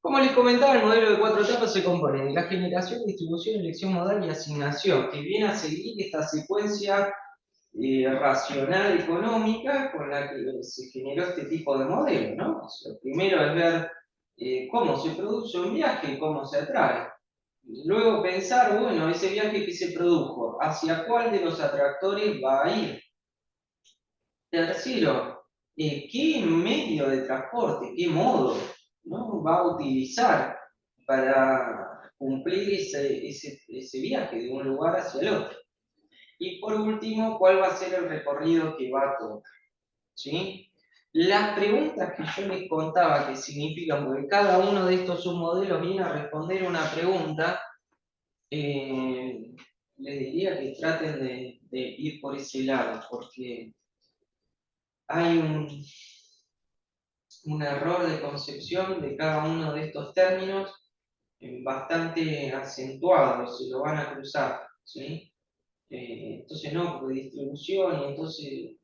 Como les comentaba, el modelo de 4 etapas se compone de la generación, distribución, elección modal y asignación, que viene a seguir esta secuencia racional económica con la que se generó este tipo de modelo, ¿no? O sea, primero es ver cómo se produce un viaje y cómo se atrae. Luego pensar, bueno, ese viaje que se produjo, ¿hacia cuál de los atractores va a ir? Tercero, ¿qué medio de transporte, qué modo, ¿no? va a utilizar para cumplir ese viaje de un lugar hacia el otro? Y por último, ¿cuál va a ser el recorrido que va a tomar? ¿Sí? Las preguntas que yo les contaba que significan, porque cada uno de estos submodelos viene a responder una pregunta, les diría que traten de ir por ese lado, porque hay un error de concepción de cada uno de estos términos bastante acentuado, se lo van a cruzar, ¿sí? Entonces no, porque distribución, y entonces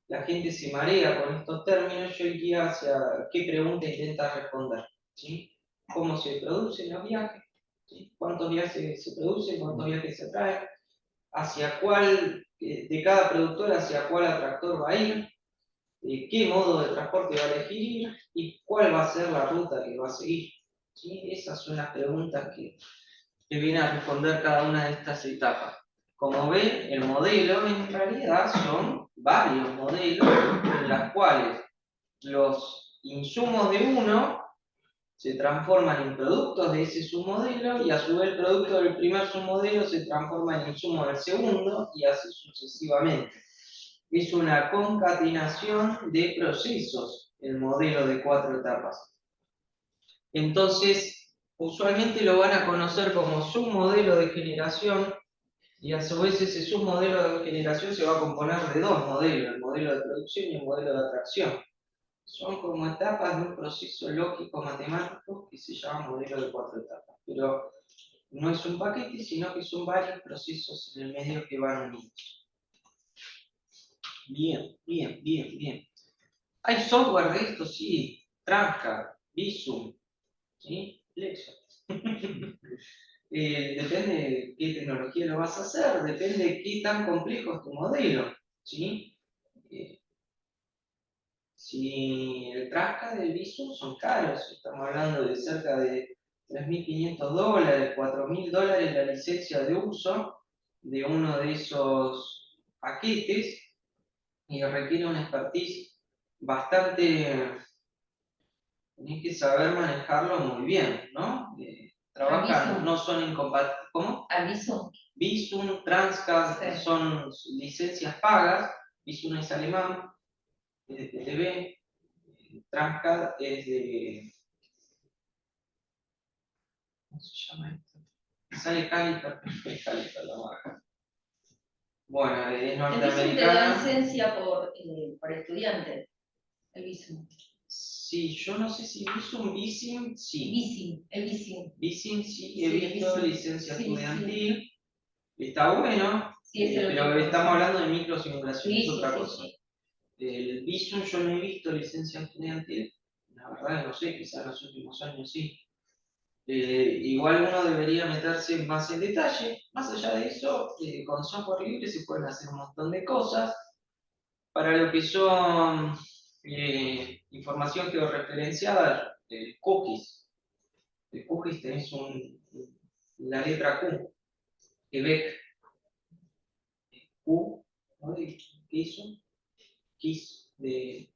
la gente se marea con estos términos, yo iría hacia qué pregunta intenta responder, ¿sí? ¿Cómo se producen los viajes? ¿Sí? ¿Cuántos viajes se producen? ¿Cuántos viajes se traen? ¿Hacia cuál, de cada productor, hacia cuál atractor va a ir? ¿Qué modo de transporte va a elegir? ¿Y cuál va a ser la ruta que va a seguir? ¿Sí? Esas son las preguntas que viene a responder cada una de estas etapas. Como ven, el modelo en realidad son varios modelos en los cuales los insumos de uno se transforman en productos de ese submodelo y a su vez el producto del primer submodelo se transforma en insumo del segundo y así sucesivamente. Es una concatenación de procesos el modelo de 4 etapas. Entonces, usualmente lo van a conocer como submodelo de generación y a su vez ese submodelo de generación se va a componer de dos modelos, el modelo de producción y el modelo de atracción. Son como etapas de un proceso lógico matemático que se llama modelo de 4 etapas, pero no es un paquete, sino que son varios procesos en el medio que van unidos. Bien, bien, bien, bien. ¿Hay software de esto? Sí. Transcar, Visum, ¿sí? Lexo. Depende de qué tecnología lo vas a hacer, depende de qué tan complejo es tu modelo, ¿sí? Eh, si el Trasca del Visum son caros, estamos hablando de cerca de $3.500, $4.000 la licencia de uso de uno de esos paquetes y requiere una expertise bastante. Tenés que saber manejarlo muy bien, ¿no? Trabajan, no son incompatibles. ¿Cómo? Aviso. Visum, Transcard, Sí. son licencias pagas. Visum es alemán, es de TTV. Transcard es de. ¿Cómo se llama esto? Sale Caliper, es Caliper la marca. Bueno, es El Visum te da norteamericana. licencia por estudiante. El Visum. Sí, yo no sé si Visum, Visum, sí. Visum, el Visum. Visum, sí, he Sí, el visto Visum. licencia Sí, estudiantil. Está bueno, Sí, ese lo pero tengo. estamos hablando de microsimulación, Sí, es sí, otra sí, cosa. sí. El Visum yo no he visto licencia estudiantil, la verdad no sé, quizás en los últimos años sí. Igual uno debería meterse más en detalle. Más allá de eso, con software libre se pueden hacer un montón de cosas. Para lo que son información georreferenciada, cookies. De cookies tenés la letra Q, Quebec, Q, ¿no? ¿Qué hizo? KISS de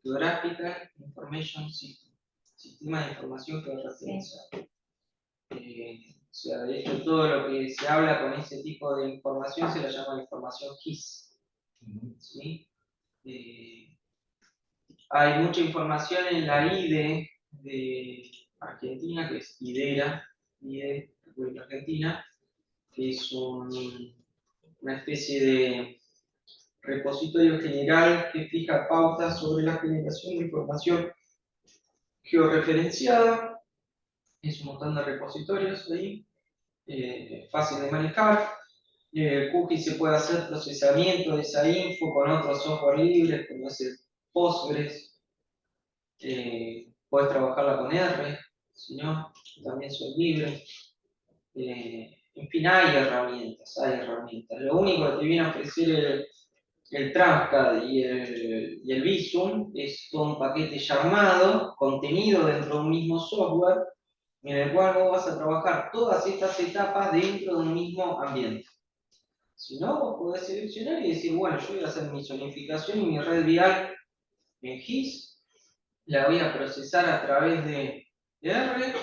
Geographical Information System, Sistema de Información Georreferenciada. O sea, de hecho, todo lo que se habla con ese tipo de información se la llama información KISS. ¿Sí? Hay mucha información en la IDE de Argentina, que es IDE, República Argentina, que es una especie de repositorio general que fija pautas sobre la generación de información georreferenciada. Es un montón de repositorios ahí, fácil de manejar. Cookie se puede hacer procesamiento de esa info con otros software libres, como es el Postgres. Puedes trabajarla con R. si no, también soy libre. En fin, hay herramientas, hay herramientas. Lo único que te viene a ofrecer el Transcad y el Visum es todo un paquete llamado, contenido dentro de un mismo software, en el cual vos vas a trabajar todas estas etapas dentro de un mismo ambiente. Si no, vos podés seleccionar y decir, bueno, yo voy a hacer mi zonificación y mi red vial en GIS, la voy a procesar a través de R,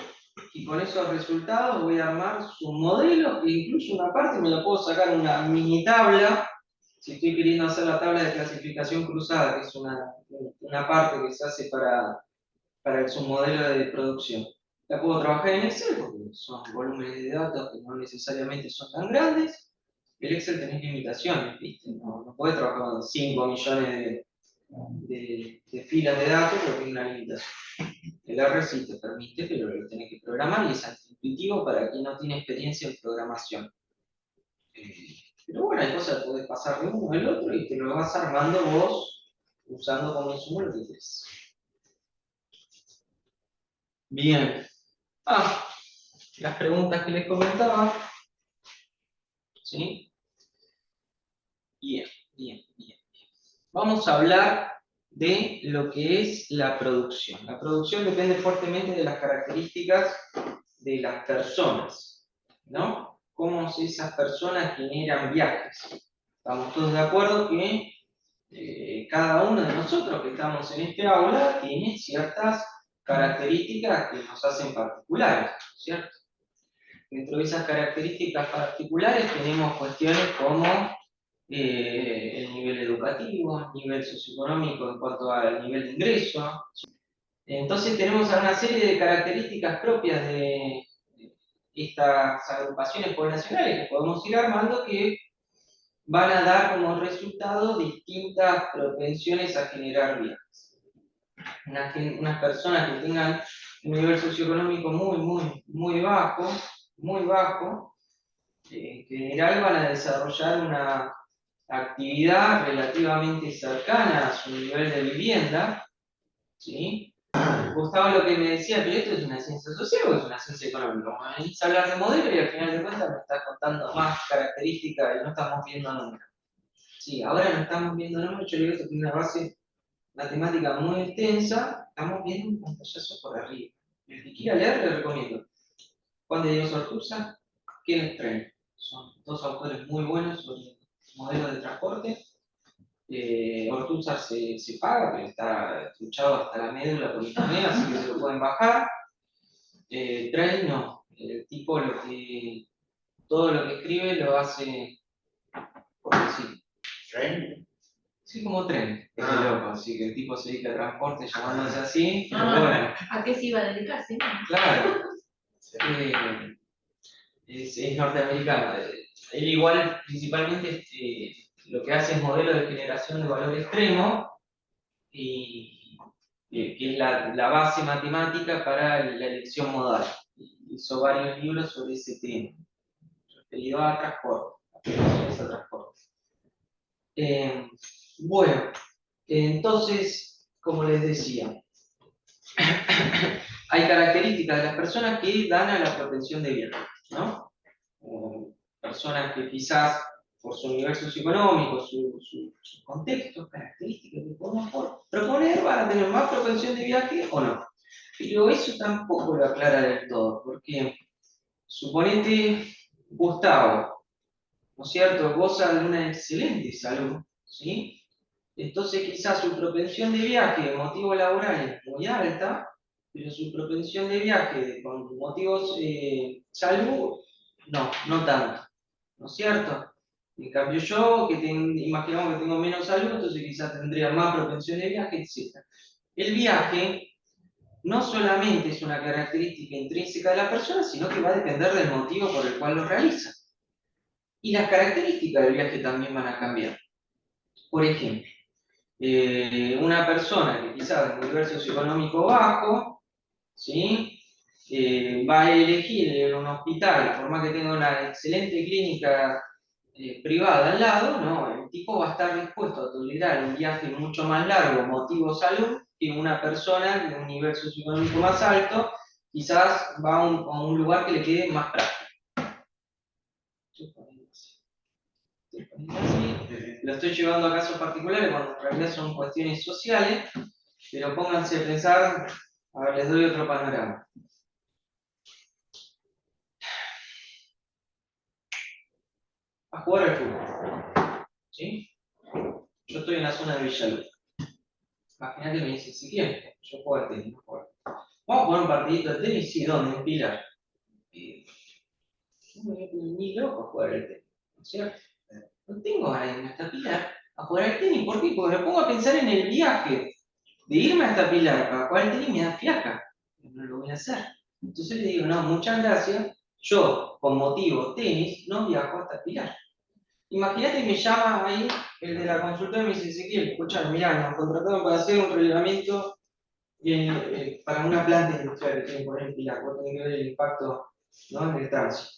y con esos resultados voy a armar su modelo, que incluye una parte, me la puedo sacar una mini tabla, si estoy queriendo hacer la tabla de clasificación cruzada, que es una parte que se hace para el submodelo de producción. La puedo trabajar en Excel, porque son volúmenes de datos que no necesariamente son tan grandes. El Excel tenés limitaciones, ¿viste? No podés trabajar con 5 millones de filas de datos porque tiene una limitación. El R sí te permite, pero lo tenés que programar y es intuitivo para quien no tiene experiencia en programación. Pero bueno, hay cosas que podés pasar de uno al otro y te lo vas armando vos usando como insumo lo que querés. Bien. Las preguntas que les comentaba. ¿Sí? Bien. Vamos a hablar de lo que es la producción. La producción depende fuertemente de las características de las personas, ¿no? Cómo esas personas generan viajes. Estamos todos de acuerdo que cada uno de nosotros que estamos en este aula tiene ciertas características que nos hacen particulares, ¿cierto? Dentro de esas características particulares tenemos cuestiones como el nivel educativo, el nivel socioeconómico en cuanto al nivel de ingreso. Entonces tenemos una serie de características propias de estas agrupaciones poblacionales que podemos ir armando que van a dar como resultado distintas propensiones a generar viajes. Unas personas que tengan un nivel socioeconómico muy bajo, en general van a desarrollar una actividad relativamente cercana a su nivel de vivienda, ¿sí? Gustavo lo que me decía, que esto es una ciencia social o es una ciencia económica. Como venís a hablar de modelo y al final de cuentas me estás contando más características y no estamos viendo números. Sí, ahora no estamos viendo números, yo digo que tiene una base matemática muy extensa, estamos viendo un pantallazo por arriba. El que quiera leer, le recomiendo. Juan de Dios Ortúzar, Kenneth Train. Son dos autores muy buenos sobre modelos de transporte. Ortúzar se paga, pero está escuchado hasta la médula por internet, así que se lo pueden bajar. Train no, el tipo todo lo que escribe lo hace por decir. ¿Train? Sí, como tren, es loco, así que el tipo se dedica a transporte llamándose así, pero bueno. ¿A qué se iba a dedicar? ¿Sí? Claro, es norteamericano. Él igual, principalmente, lo que hace es modelo de generación de valor extremo, y que es la base matemática para la elección modal. Hizo varios libros sobre ese tema, referido a transporte, aplicaciones a transporte. Bueno, entonces, como les decía, hay características de las personas que dan a la propensión de viaje, ¿no? Personas que quizás por su nivel socioeconómico, su contexto, características que podemos proponer, van a tener más propensión de viaje o no. Pero eso tampoco lo aclara del todo, porque suponete Gustavo, ¿no es cierto?, goza de una excelente salud, ¿sí? Entonces quizás su propensión de viaje de motivo laboral es muy alta, pero su propensión de viaje con motivos salud, no tanto, ¿no es cierto? En cambio yo, imaginamos que tengo menos salud, entonces quizás tendría más propensión de viaje, etc. El viaje no solamente es una característica intrínseca de la persona, sino que va a depender del motivo por el cual lo realiza. Y las características del viaje también van a cambiar. Por ejemplo, una persona que quizás de un nivel socioeconómico bajo, ¿sí? Va a elegir en un hospital, por más que tenga una excelente clínica privada al lado, ¿no? El tipo va a estar dispuesto a tolerar un viaje mucho más largo, motivo salud, que una persona de un nivel socioeconómico más alto, quizás va a un lugar que le quede más práctico. Estoy poniendo así. Lo estoy llevando a casos particulares cuando en realidad son cuestiones sociales, pero pónganse a pensar, a ver, les doy otro panorama. A jugar al fútbol, ¿sí? Yo estoy en la zona de Villaluz. Imagínate que me dice, si quieres, yo juego al tenis, no juego. Vamos a jugar un partidito de tenis, sí, ¿dónde? En Pilar. No me voy ni loco a jugar al tenis, ¿no es cierto? No tengo ganas de irme hasta Pilar a jugar al tenis. ¿Por qué? Porque me pongo a pensar en el viaje de irme hasta Pilar para jugar al tenis me da fiaca. No lo voy a hacer. Entonces le digo, no, muchas gracias. Yo, con motivo tenis, no viajo hasta Pilar. Imagínate que me llama ahí el de la consulta y me dice, Ezequiel, escuchá, mirá, nos contrataron para hacer un relevamiento para una planta industrial que tienen que poner en Pilar. Vos tenés que ver el impacto, ¿no?, en el tránsito.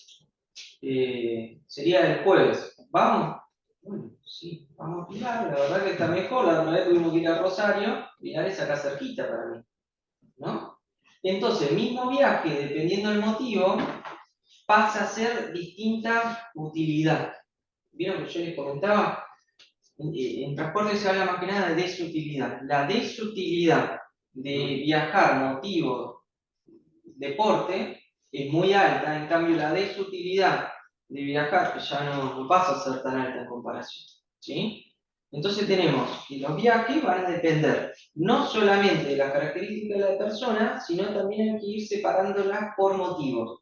Sería el jueves. ¿Vamos? Bueno, sí, vamos a Pilar. La verdad que está mejor. La otra vez tuvimos que ir a Rosario. Pilar es acá cerquita para mí, ¿no? Entonces, el mismo viaje, dependiendo del motivo, pasa a ser distinta utilidad. ¿Vieron que yo les comentaba? En transporte se habla más que nada de desutilidad. La desutilidad de viajar, motivo, deporte, es muy alta. En cambio, la desutilidad de viajar, que ya no pasa a ser tan alta en comparación, ¿sí? Entonces tenemos que los viajes van a depender no solamente de las características de la persona, sino también hay que ir separándolas por motivos.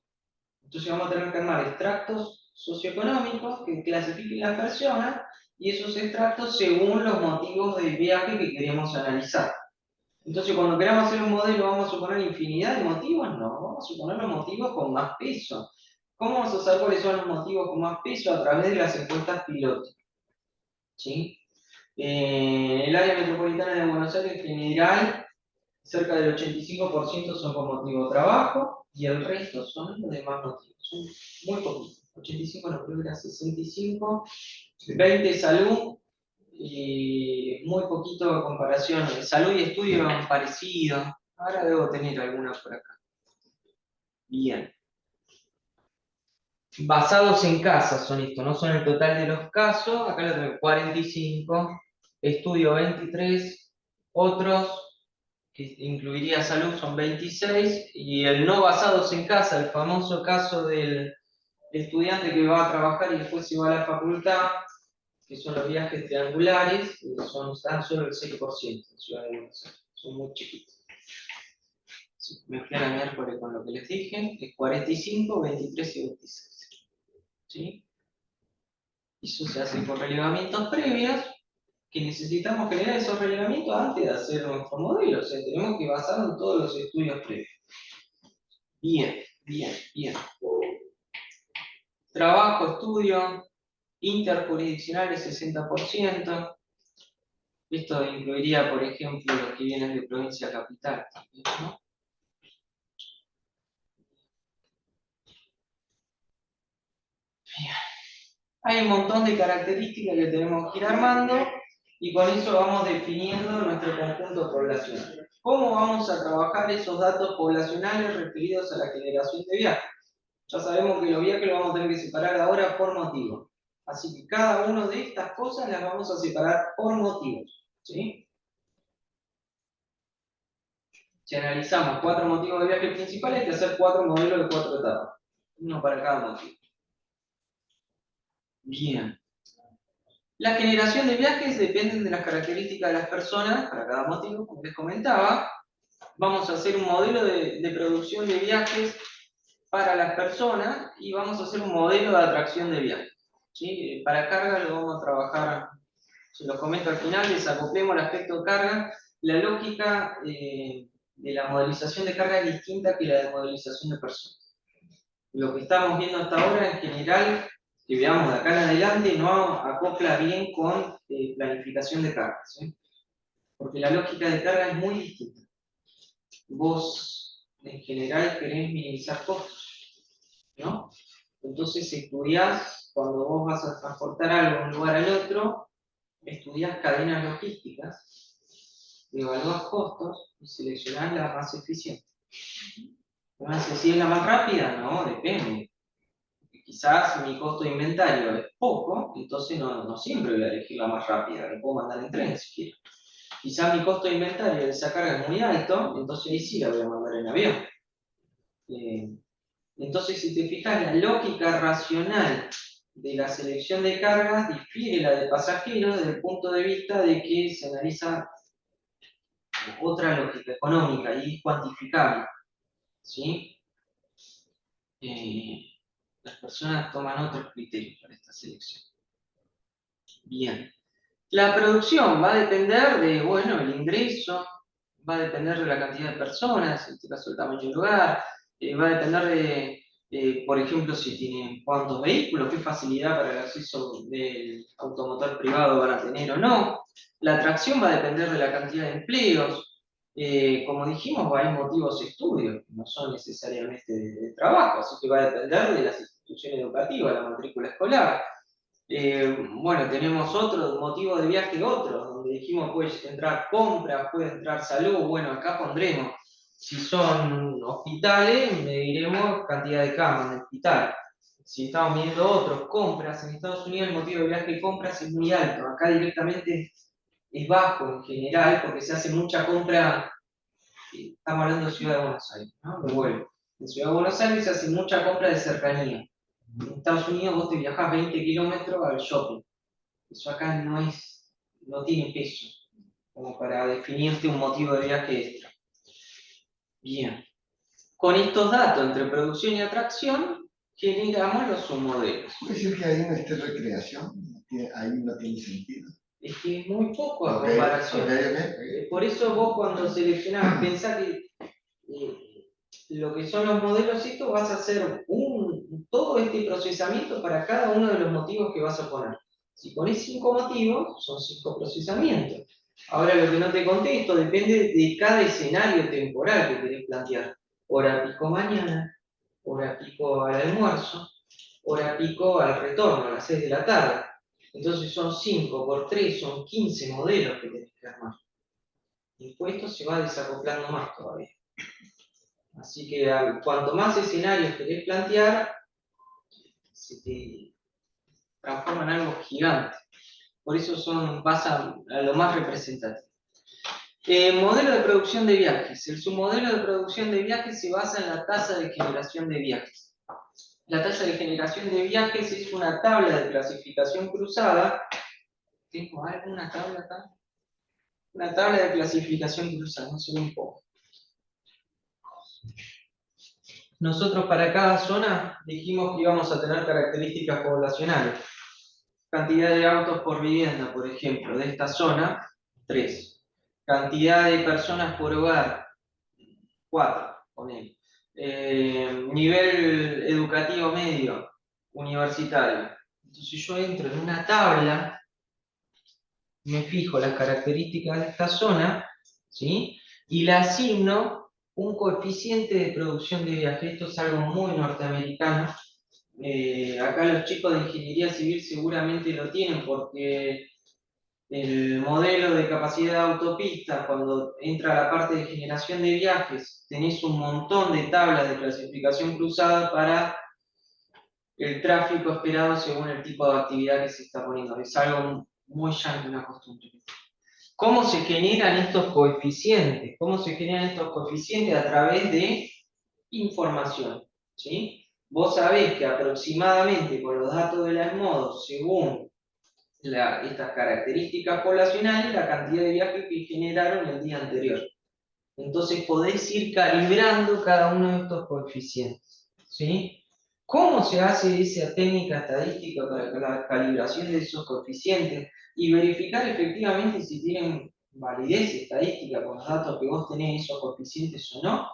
Entonces vamos a tener que armar extractos socioeconómicos que clasifiquen las personas y esos extractos según los motivos del viaje que queremos analizar. Entonces, cuando queramos hacer un modelo, ¿vamos a suponer infinidad de motivos? No, vamos a suponer los motivos con más peso. ¿Cómo vamos a saber cuáles son los motivos con más peso? A través de las encuestas piloto, ¿sí? El área metropolitana de Buenos Aires, en general, cerca del 85% son por motivo de trabajo y el resto son los demás motivos. Son muy poquitos. 85 no, creo que era 65, 20 salud y muy poquito de comparación. Salud y estudio han parecido. Ahora debo tener alguna por acá. Bien. Basados en casas son estos, no son el total de los casos. Acá lo tengo 45, estudio 23, otros que incluiría salud son 26, y el no basados en casa, el famoso caso del estudiante que va a trabajar y después se va a la facultad, que son los viajes triangulares, son tan solo el 6% en Ciudad de Buenos Aires, son muy chiquitos. Si mezclan a miércoles con lo que les dije, es 45, 23 y 26. ¿Sí? Eso se hace por relevamientos previos, que necesitamos generar esos relevamientos antes de hacer nuestro modelo. O sea, tenemos que basarnos en todos los estudios previos. Bien, bien, bien. Trabajo, estudio, interjurisdiccionales 60%. Esto incluiría, por ejemplo, los que vienen de provincia capital también, ¿no? Bien. Hay un montón de características que tenemos que ir armando y con eso vamos definiendo nuestro conjunto poblacional. ¿Cómo vamos a trabajar esos datos poblacionales referidos a la generación de viajes? Ya sabemos que los viajes los vamos a tener que separar ahora por motivos. Así que cada una de estas cosas las vamos a separar por motivos, ¿sí? Si analizamos 4 motivos de viaje principales, hay que hacer 4 modelos de 4 etapas. Uno para cada motivo. Bien. La generación de viajes depende de las características de las personas, para cada motivo, como les comentaba. Vamos a hacer un modelo de producción de viajes para las personas y vamos a hacer un modelo de atracción de viajes, ¿sí? Para carga lo vamos a trabajar, se los comento al final, desacoplemos el aspecto de carga. La lógica de la modelización de carga es distinta que la de modelización de personas. Lo que estamos viendo hasta ahora en general, que veamos de acá en adelante, no acopla bien con planificación de cargas, ¿sí? Porque la lógica de carga es muy distinta. Vos en general querés minimizar costos, ¿no? Entonces estudiás, cuando vos vas a transportar algo de un lugar al otro, estudiás cadenas logísticas, evaluás costos y seleccionás la más eficiente. Entonces, si es la más rápida, no, depende. Quizás mi costo de inventario es poco, entonces no siempre voy a elegir la más rápida, lo puedo mandar en tren si quiero. Quizás mi costo de inventario de esa carga es muy alto, entonces ahí sí la voy a mandar en avión. Entonces, si te fijas, la lógica racional de la selección de cargas difiere la de pasajeros desde el punto de vista de que se analiza otra lógica económica y cuantificable. ¿Sí? Las personas toman otros criterios para esta selección. Bien. La producción va a depender de, bueno, el ingreso, va a depender de la cantidad de personas, en este caso el tamaño del lugar, va a depender de, por ejemplo, si tienen cuántos vehículos, qué facilidad para el acceso del automotor privado van a tener o no. La atracción va a depender de la cantidad de empleos. Como dijimos, hay motivos de estudio, no son necesariamente de trabajo, así que va a depender de las instituciones educativas, la matrícula escolar. Bueno, tenemos otro motivo de viaje, otro, donde dijimos puede entrar compras, puede entrar salud. Bueno, acá pondremos, si son hospitales, mediremos cantidad de camas en el hospital. Si estamos viendo otros, compras, en Estados Unidos el motivo de viaje y compras es muy alto, acá directamente es bajo en general, porque se hace mucha compra, estamos hablando de Ciudad de Buenos Aires, ¿no? De vuelo. En Ciudad de Buenos Aires se hace mucha compra de cercanía. En Estados Unidos vos te viajás 20 kilómetros al shopping. Eso acá no tiene peso, como para definirte un motivo de viaje extra. Bien. Con estos datos entre producción y atracción, generamos los submodelos. ¿Puede decir que ahí no esté recreación? Ahí no tiene sentido. Es que es muy poco a comparación. Okay. Por eso vos cuando seleccionás, pensá que lo que son los modelos estos vas a hacer todo este procesamiento para cada uno de los motivos que vas a poner. Si pones 5 motivos, son 5 procesamientos. Ahora lo que no te contesto depende de cada escenario temporal que querés plantear. Hora pico mañana, hora pico al almuerzo, hora pico al retorno, a las 6 de la tarde. Entonces son 5 por 3, son 15 modelos que tenés que armar. Y después esto se va desacoplando más todavía. Así que cuanto más escenarios querés plantear, se te transforma en algo gigante. Por eso pasan a lo más representativo. Modelo de producción de viajes. El submodelo de producción de viajes se basa en la tasa de generación de viajes. La tasa de generación de viajes es una tabla de clasificación cruzada. ¿Tengo alguna tabla acá? Una tabla de clasificación cruzada, no sé un poco. Nosotros para cada zona dijimos que íbamos a tener características poblacionales. Cantidad de autos por vivienda, por ejemplo, de esta zona, 3. Cantidad de personas por hogar, 4, ponele. Nivel educativo medio, universitario. Entonces yo entro en una tabla, me fijo las características de esta zona, ¿sí? Y le asigno un coeficiente de producción de viaje. Esto es algo muy norteamericano. Acá los chicos de ingeniería civil seguramente lo tienen porque el modelo de capacidad de autopista, cuando entra la parte de generación de viajes, tenés un montón de tablas de clasificación cruzada para el tráfico esperado según el tipo de actividad que se está poniendo. Es algo muy llano, una costumbre. ¿Cómo se generan estos coeficientes? ¿Cómo se generan estos coeficientes? A través de información, ¿sí? Vos sabés que aproximadamente con los datos de las modos, según estas características poblacionales, la cantidad de viajes que generaron el día anterior. Entonces podés ir calibrando cada uno de estos coeficientes, ¿sí? ¿Cómo se hace esa técnica estadística para la calibración de esos coeficientes y verificar efectivamente si tienen validez estadística con los datos que vos tenés, esos coeficientes o no?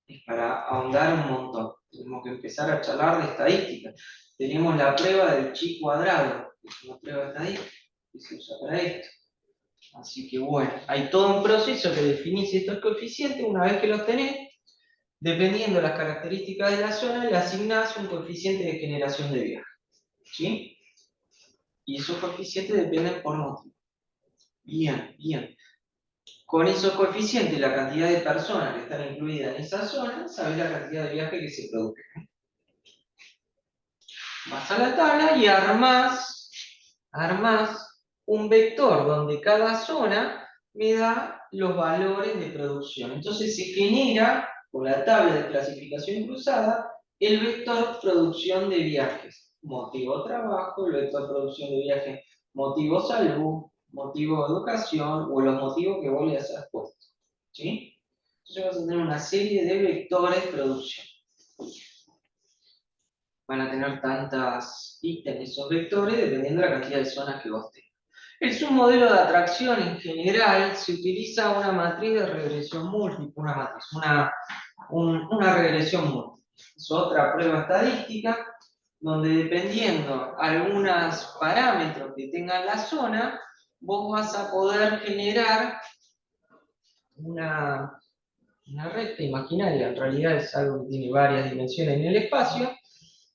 Es para ahondar un montón. Tenemos que empezar a charlar de estadística. Tenemos la prueba del chi cuadrado, que es una prueba estadística que se usa para esto. Así que bueno, hay todo un proceso que definís estos coeficientes. Una vez que los tenés, dependiendo de las características de la zona, le asignás un coeficiente de generación de viaje. ¿Sí? Y esos coeficientes dependen por motivo. Bien, bien. Con esos coeficientes, la cantidad de personas que están incluidas en esa zona, sabes la cantidad de viaje que se produce. Vas a la tabla y armás un vector donde cada zona me da los valores de producción. Entonces se genera, con la tabla de clasificación cruzada, el vector producción de viajes. Motivo trabajo, el vector producción de viajes, motivo salud, motivo educación o los motivos que vos le hayas puesto. ¿Sí? Entonces vas a tener una serie de vectores producción. Van a tener tantas ítems esos vectores dependiendo de la cantidad de zonas que vos tengas. El submodelo de atracción en general se utiliza una matriz de regresión múltiple, una regresión múltiple. Es otra prueba estadística donde dependiendo algunos parámetros que tenga la zona, vos vas a poder generar una recta imaginaria. En realidad es algo que tiene varias dimensiones en el espacio,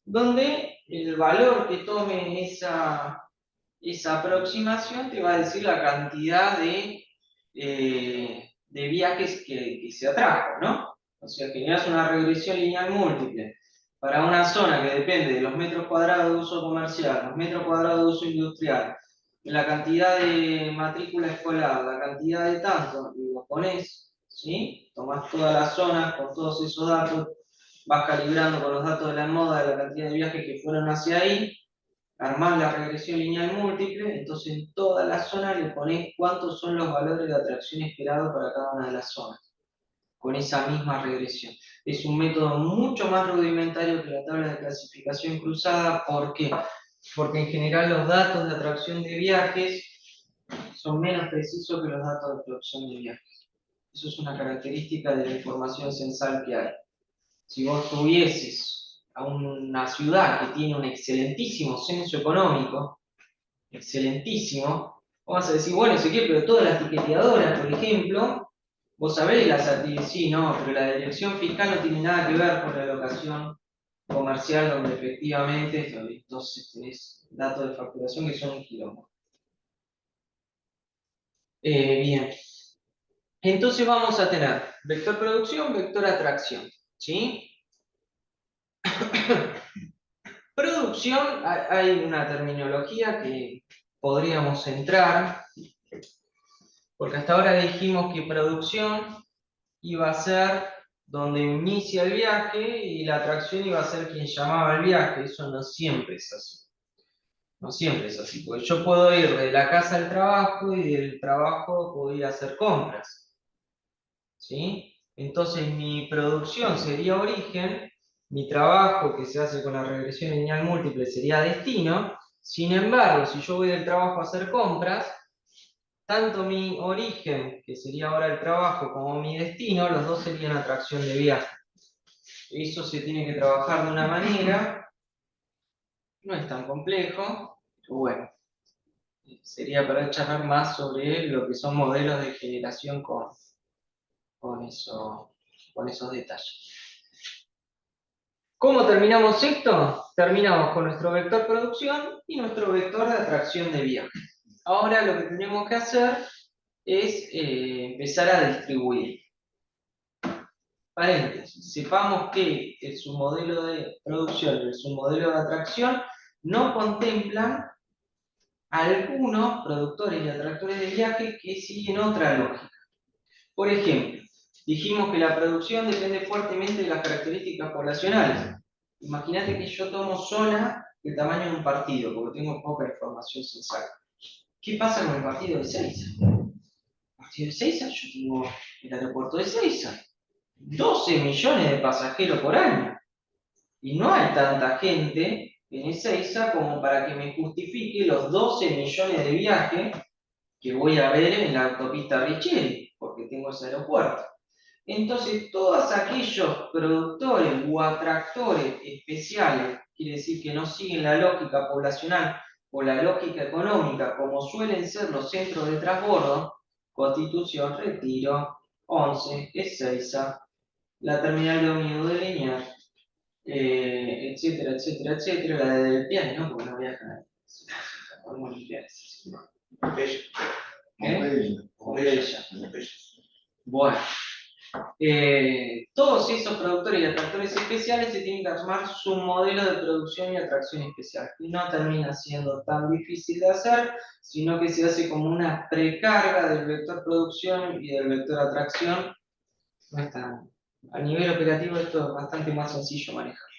donde el valor que tome esa aproximación te va a decir la cantidad de viajes que se atrajo, ¿no? O sea, generas una regresión lineal múltiple para una zona que depende de los metros cuadrados de uso comercial, los metros cuadrados de uso industrial, la cantidad de matrícula escolar, la cantidad de tanto, y lo pones, ¿sí? Tomás todas las zonas con todos esos datos, vas calibrando con los datos de la moda, de la cantidad de viajes que fueron hacia ahí, armás la regresión lineal múltiple, entonces en todas las zonas le ponés cuántos son los valores de atracción esperados para cada una de las zonas, con esa misma regresión. Es un método mucho más rudimentario que la tabla de clasificación cruzada. ¿Por qué? Porque en general los datos de atracción de viajes son menos precisos que los datos de producción de viajes. Eso es una característica de la información censal que hay. Si vos tuvieses a una ciudad que tiene un excelentísimo censo económico, excelentísimo, vamos a decir, bueno, Ezequiel, pero todas las tiqueteadoras, por ejemplo, vos sabés las actividades, sí, no, pero la dirección fiscal no tiene nada que ver con la locación comercial, donde efectivamente, entonces tenés datos de facturación que son un quilombo. Bien. Entonces vamos a tener vector producción, vector atracción, ¿sí? Producción, hay una terminología que podríamos entrar, porque hasta ahora dijimos que producción iba a ser donde inicia el viaje y la atracción iba a ser quien llamaba el viaje. Eso no siempre es así. No siempre es así, porque yo puedo ir de la casa al trabajo y del trabajo puedo ir a hacer compras. ¿Sí? Entonces mi producción sería origen, mi trabajo que se hace con la regresión lineal múltiple sería destino. Sin embargo, si yo voy del trabajo a hacer compras, tanto mi origen, que sería ahora el trabajo, como mi destino, los dos serían atracción de viaje. Eso se tiene que trabajar de una manera, no es tan complejo, pero bueno, sería para charlar más sobre lo que son modelos de generación con esos detalles. ¿Cómo terminamos esto? Terminamos con nuestro vector producción y nuestro vector de atracción de viaje. Ahora lo que tenemos que hacer es empezar a distribuir. Paréntesis, sepamos que el submodelo de producción y el submodelo de atracción no contemplan algunos productores y atractores de viaje que siguen otra lógica. Por ejemplo, dijimos que la producción depende fuertemente de las características poblacionales. Imagínate que yo tomo zona del tamaño de un partido, porque tengo poca información censal. ¿Qué pasa con el partido de Ezeiza? El partido de Ezeiza, yo tengo el aeropuerto de Ezeiza, 12 millones de pasajeros por año. Y no hay tanta gente en Ezeiza como para que me justifique los 12 millones de viajes que voy a ver en la autopista Richelli, porque tengo ese aeropuerto. Entonces, todos aquellos productores o atractores especiales, quiere decir que no siguen la lógica poblacional o la lógica económica, como suelen ser los centros de transbordo, Constitución, Retiro, 11, Ezeiza, la terminal de ómnibus de Liniers, etcétera, etcétera, etcétera, la de Del Piane, ¿no? Porque no viajan a podemos limpiar eso. Pompeya. Pompeya. Bueno, todos esos productores y atractores especiales se tienen que armar su modelo de producción y atracción especial. Y no termina siendo tan difícil de hacer, sino que se hace como una precarga del vector producción y del vector atracción. No es tan, a nivel operativo esto es bastante más sencillo manejar.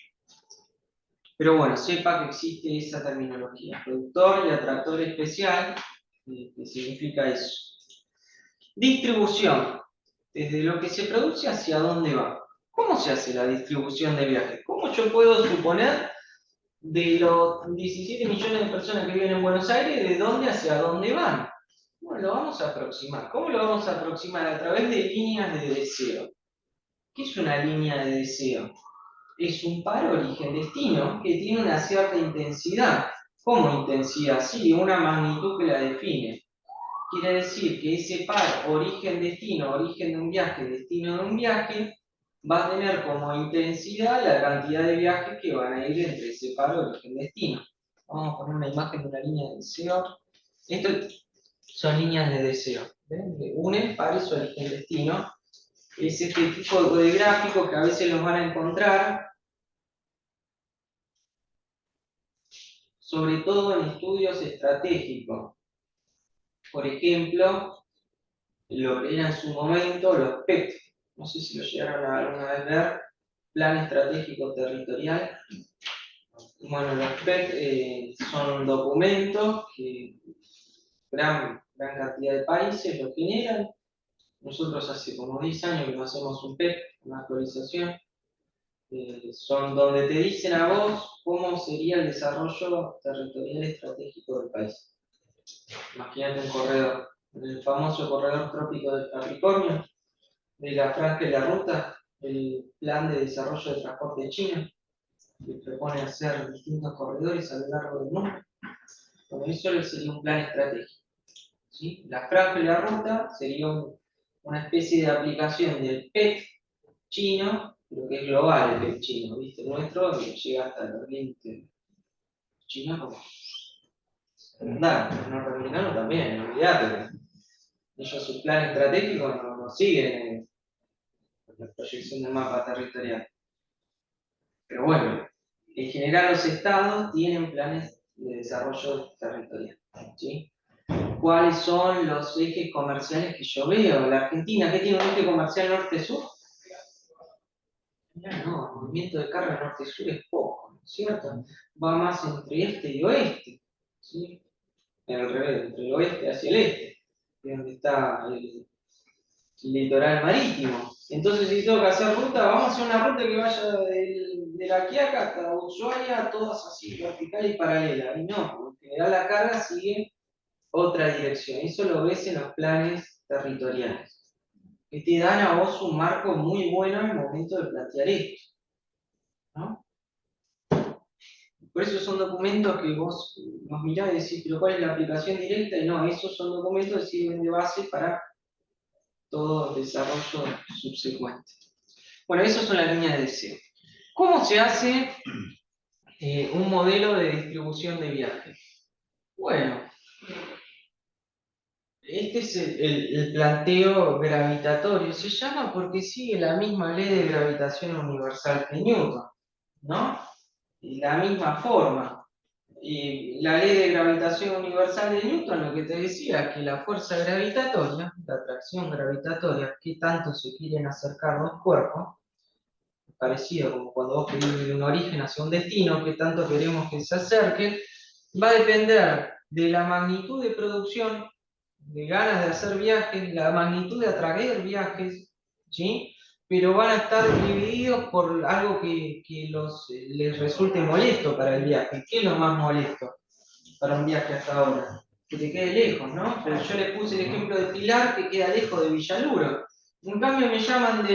Pero bueno, sepa que existe esa terminología, productor y atractor especial, que significa eso. Distribución, desde lo que se produce hacia dónde va. ¿Cómo se hace la distribución de viajes? ¿Cómo yo puedo suponer de los 17 millones de personas que viven en Buenos Aires, de dónde hacia dónde van? Bueno, lo vamos a aproximar. ¿Cómo lo vamos a aproximar? A través de líneas de deseo. ¿Qué es una línea de deseo? Es un par origen-destino que tiene una cierta intensidad. ¿Cómo intensidad? Sí, una magnitud que la define. Quiere decir que ese par origen-destino, origen de un viaje, destino de un viaje, va a tener como intensidad la cantidad de viajes que van a ir entre ese par origen-destino. Vamos a poner una imagen de una línea de deseo. Estas son líneas de deseo. ¿Ven? Unen pares origen-destino. Es este tipo de gráfico que a veces los van a encontrar, sobre todo en estudios estratégicos. Por ejemplo, lo que era en su momento los PET. No sé si lo llegaron a alguna vez ver. Plan Estratégico Territorial. Bueno, los PET son documentos que gran cantidad de países lo generan. Nosotros hace como 10 años que no hacemos un PET, una actualización. Son donde te dicen a vos cómo sería el desarrollo territorial estratégico del país. Imagínate un corredor, el famoso corredor trópico del Capricornio, de la Franja y la Ruta, el plan de desarrollo de transporte chino, que propone hacer distintos corredores a lo largo del mundo. Bueno, eso sería un plan estratégico. ¿Sí? La Franja y la Ruta sería una especie de aplicación del PET chino, pero que es global el PET chino, ¿viste? El nuestro llega hasta el límite chino como el norteamericano también, no olvidate. Ellos su plan estratégico no siguen la proyección del mapa territorial. Pero bueno, en general los estados tienen planes de desarrollo territorial. ¿Sí? ¿Cuáles son los ejes comerciales que yo veo? La Argentina, ¿qué tiene un eje comercial norte-sur? No, el movimiento de carga norte-sur es poco, ¿no es cierto? Va más entre este y oeste. ¿Sí? En el revés, entre el oeste hacia el este, que es donde está el litoral marítimo. Entonces, si tengo que hacer ruta, vamos a hacer una ruta que vaya de La Quiaca hasta Ushuaia, todas así, vertical y paralela. Y no, porque en general la carga sigue otra dirección. Eso lo ves en los planes territoriales, que te dan a vos un marco muy bueno al momento de plantear esto, ¿no? Por eso son documentos que vos los mirás y decís, pero ¿cuál es la aplicación directa? Y no, esos son documentos que sirven de base para todo desarrollo subsecuente. Bueno, esas son las líneas de deseo. ¿Cómo se hace un modelo de distribución de viajes? Bueno, este es el planteo gravitatorio. Se llama porque sigue la misma ley de gravitación universal que Newton, ¿no? Y la misma forma. Y la ley de gravitación universal de Newton lo que te decía es que la fuerza gravitatoria, la atracción gravitatoria, que tanto se quieren acercar dos cuerpos, parecido como cuando vos querés de un origen hacia un destino, que tanto queremos que se acerquen, va a depender de la magnitud de producción, de ganas de hacer viajes, la magnitud de atraer viajes, ¿sí? Pero van a estar divididos por algo que les resulte molesto para el viaje. ¿Qué es lo más molesto para un viaje hasta ahora? Que te quede lejos, ¿no? Pero yo les puse el ejemplo de Pilar, que queda lejos de Villaluro. En cambio me llaman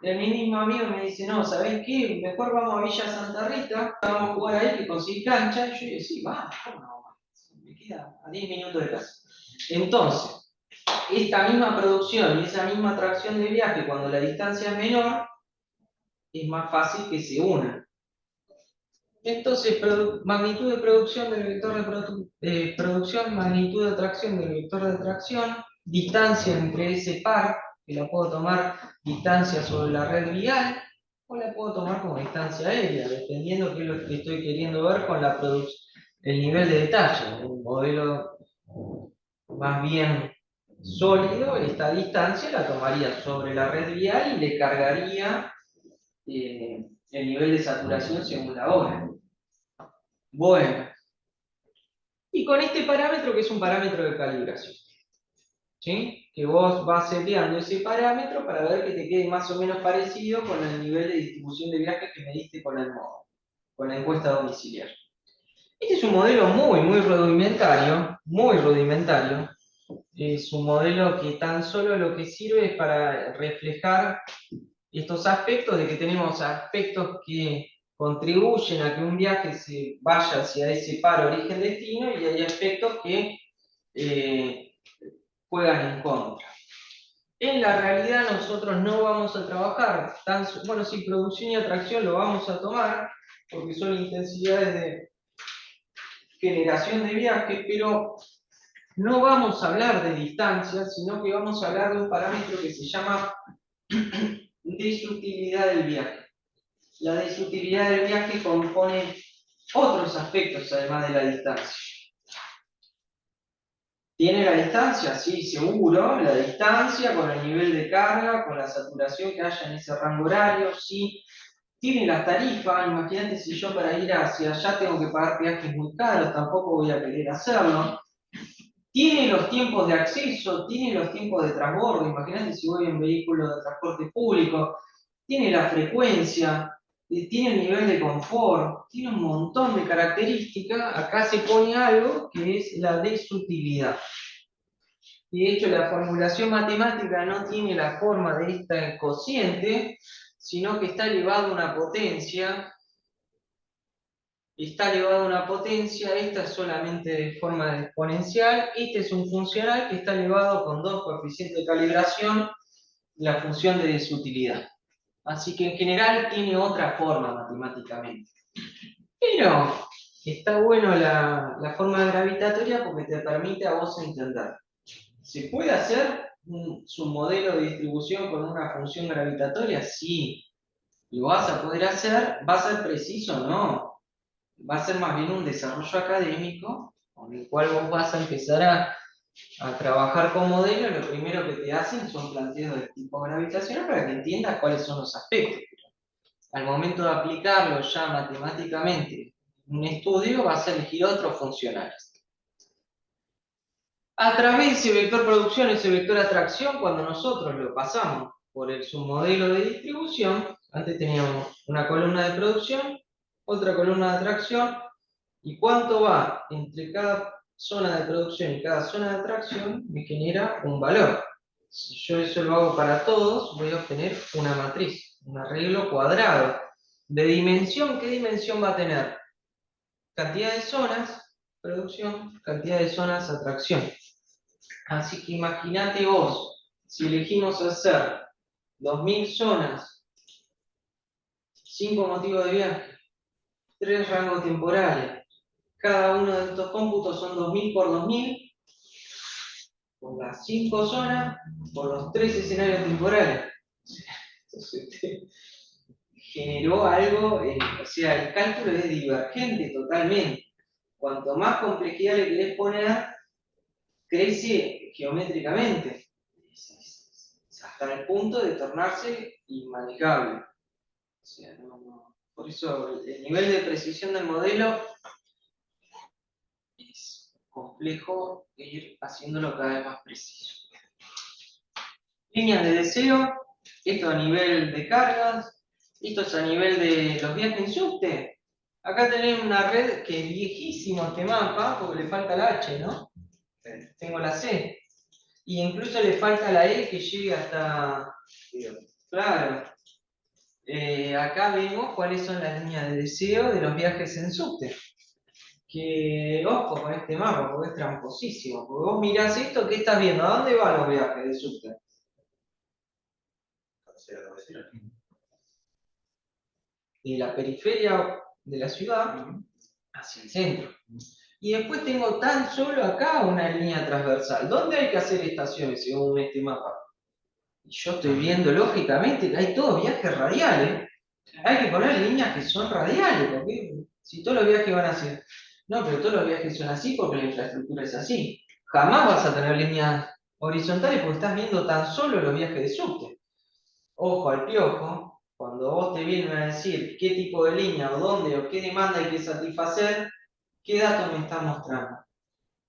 mi mismo amigo me dice, no, ¿sabés qué? Mejor vamos a Villa Santa Rita, vamos a jugar ahí, que conseguí cancha. Y yo digo, sí, va, ¿cómo no? Me queda a 10 minutos de casa. Entonces, esta misma producción y esa misma atracción de viaje, cuando la distancia es menor, es más fácil que se unan. Entonces, magnitud de producción del vector de producción, magnitud de atracción del vector de atracción, distancia entre ese par, que la puedo tomar distancia sobre la red vial, o la puedo tomar como distancia aérea, dependiendo qué es lo que estoy queriendo ver con el nivel de detalle. Un modelo más bien sólido, esta distancia la tomaría sobre la red vial y le cargaría el nivel de saturación según la hora. Bueno, y con este parámetro que es un parámetro de calibración, ¿sí? Que vos vas seteando ese parámetro para ver que te quede más o menos parecido con el nivel de distribución de viajes que mediste con el módulo, con la encuesta domiciliaria. Este es un modelo muy rudimentario, muy rudimentario. Es un modelo que tan solo lo que sirve es para reflejar estos aspectos de que tenemos aspectos que contribuyen a que un viaje se vaya hacia ese par origen-destino y hay aspectos que juegan en contra. En la realidad nosotros no vamos a trabajar, bueno, sí, producción y atracción lo vamos a tomar, porque son intensidades de generación de viaje, pero no vamos a hablar de distancias, sino que vamos a hablar de un parámetro que se llama desutilidad del viaje. La desutilidad del viaje compone otros aspectos además de la distancia. ¿Tiene la distancia? Sí, seguro, la distancia con el nivel de carga, con la saturación que haya en ese rango horario, sí. Tiene la tarifa, imagínate si yo para ir hacia allá tengo que pagar peajes muy caros, tampoco voy a querer hacerlo. Tiene los tiempos de acceso, tiene los tiempos de transbordo, imagínate si voy en vehículo de transporte público, tiene la frecuencia, tiene el nivel de confort, tiene un montón de características. Acá se pone algo que es la desutilidad. Y de hecho la formulación matemática no tiene la forma de este cociente, sino que está elevado a una potencia. Está elevado a una potencia, esta es solamente de forma exponencial, este es un funcional que está elevado con dos coeficientes de calibración, la función de desutilidad. Así que en general tiene otra forma matemáticamente. Pero está bueno la forma gravitatoria porque te permite a vos entender. ¿Se puede hacer un submodelo de distribución con una función gravitatoria? Sí. ¿Lo vas a poder hacer? ¿Va a ser preciso? No. Va a ser más bien un desarrollo académico con el cual vos vas a empezar a trabajar con modelos. Lo primero que te hacen son planteos de tipo gravitacional para que entiendas cuáles son los aspectos. Al momento de aplicarlo ya matemáticamente en un estudio, vas a elegir otros funcionales. A través de ese vector producción, ese vector atracción, cuando nosotros lo pasamos por el submodelo de distribución, antes teníamos una columna de producción, otra columna de atracción, y cuánto va entre cada zona de producción y cada zona de atracción me genera un valor. Si yo eso lo hago para todos, voy a obtener una matriz, un arreglo cuadrado. ¿De dimensión? ¿Qué dimensión va a tener? Cantidad de zonas, producción, cantidad de zonas, atracción. Así que imagínate vos, si elegimos hacer 2000 zonas, 5 motivos de viaje, 3 rangos temporales, cada uno de estos cómputos son 2000 por 2000, por las 5 zonas, por los 3 escenarios temporales. Entonces, generó algo, o sea, el cálculo es divergente totalmente. Cuanto más complejidad le querés poner, crece geométricamente, hasta el punto de tornarse inmanejable. O sea, por eso el nivel de precisión del modelo es complejo ir haciéndolo cada vez más preciso. Líneas de deseo, esto a nivel de cargas, esto es a nivel de los viajes en subte. Acá tenemos una red que es viejísimo este mapa, porque le falta la H, ¿no? Tengo la C. Y incluso le falta la E que llegue hasta... Claro. Acá vemos cuáles son las líneas de deseo de los viajes en subte. Que ojo con este mapa, porque es tramposísimo. Porque vos mirás esto, ¿qué estás viendo? ¿A dónde van los viajes de subte? De la periferia de la ciudad hacia el centro. Y después tengo tan solo acá una línea transversal. ¿Dónde hay que hacer estaciones según este mapa? Y yo estoy viendo lógicamente que hay todos viajes radiales. Hay que poner líneas que son radiales, porque si todos los viajes van a ser... No, pero todos los viajes son así porque la infraestructura es así. Jamás vas a tener líneas horizontales porque estás viendo tan solo los viajes de subte. Ojo al piojo, cuando vos te vienen a decir qué tipo de línea o dónde o qué demanda hay que satisfacer, ¿qué datos me está mostrando?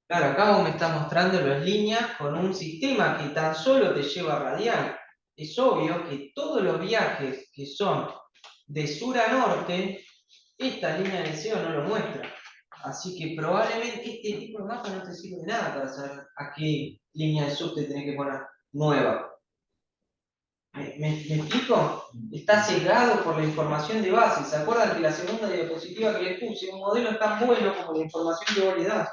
Claro, acá vos me estás mostrando las líneas con un sistema que tan solo te lleva radial. Es obvio que todos los viajes que son de sur a norte, esta línea de deseo no lo muestra. Así que probablemente este tipo de mapa no te sirve de nada para saber a qué línea de subte tenés que poner nueva. ¿Me explico? Está cegado por la información de base. ¿Se acuerdan que la segunda diapositiva que les puse, un modelo es tan bueno como la información que vos le das?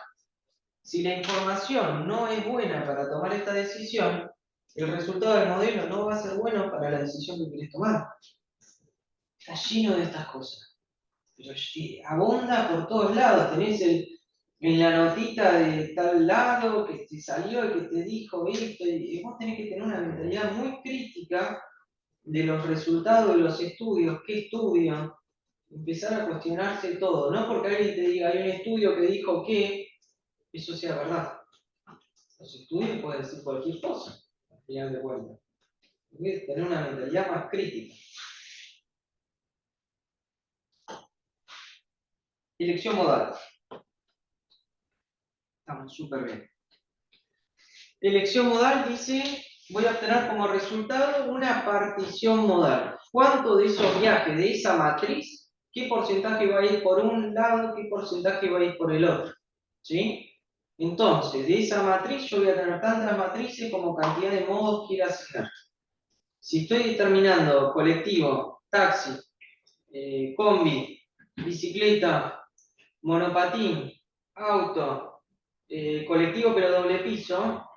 Si la información no es buena para tomar esta decisión, el resultado del modelo no va a ser bueno para la decisión que querés tomar. Está lleno de estas cosas. Pero abunda por todos lados. Tenés en la notita de tal lado que te salió y que te dijo esto. Y vos tenés que tener una mentalidad muy crítica de los resultados de los estudios, qué estudian, empezar a cuestionarse todo. No porque alguien te diga, hay un estudio que dijo que eso sea verdad. Los estudios pueden decir cualquier cosa, al final de cuentas. Hay que tener una mentalidad más crítica. Elección modal. Estamos súper bien. Elección modal dice, voy a obtener como resultado una partición modal. ¿Cuánto de esos viajes, de esa matriz, qué porcentaje va a ir por un lado, qué porcentaje va a ir por el otro? ¿Sí? Entonces, de esa matriz yo voy a tener tantas matrices como cantidad de modos quiera asignar. Si estoy determinando colectivo, taxi, combi, bicicleta, monopatín, auto, colectivo pero doble piso,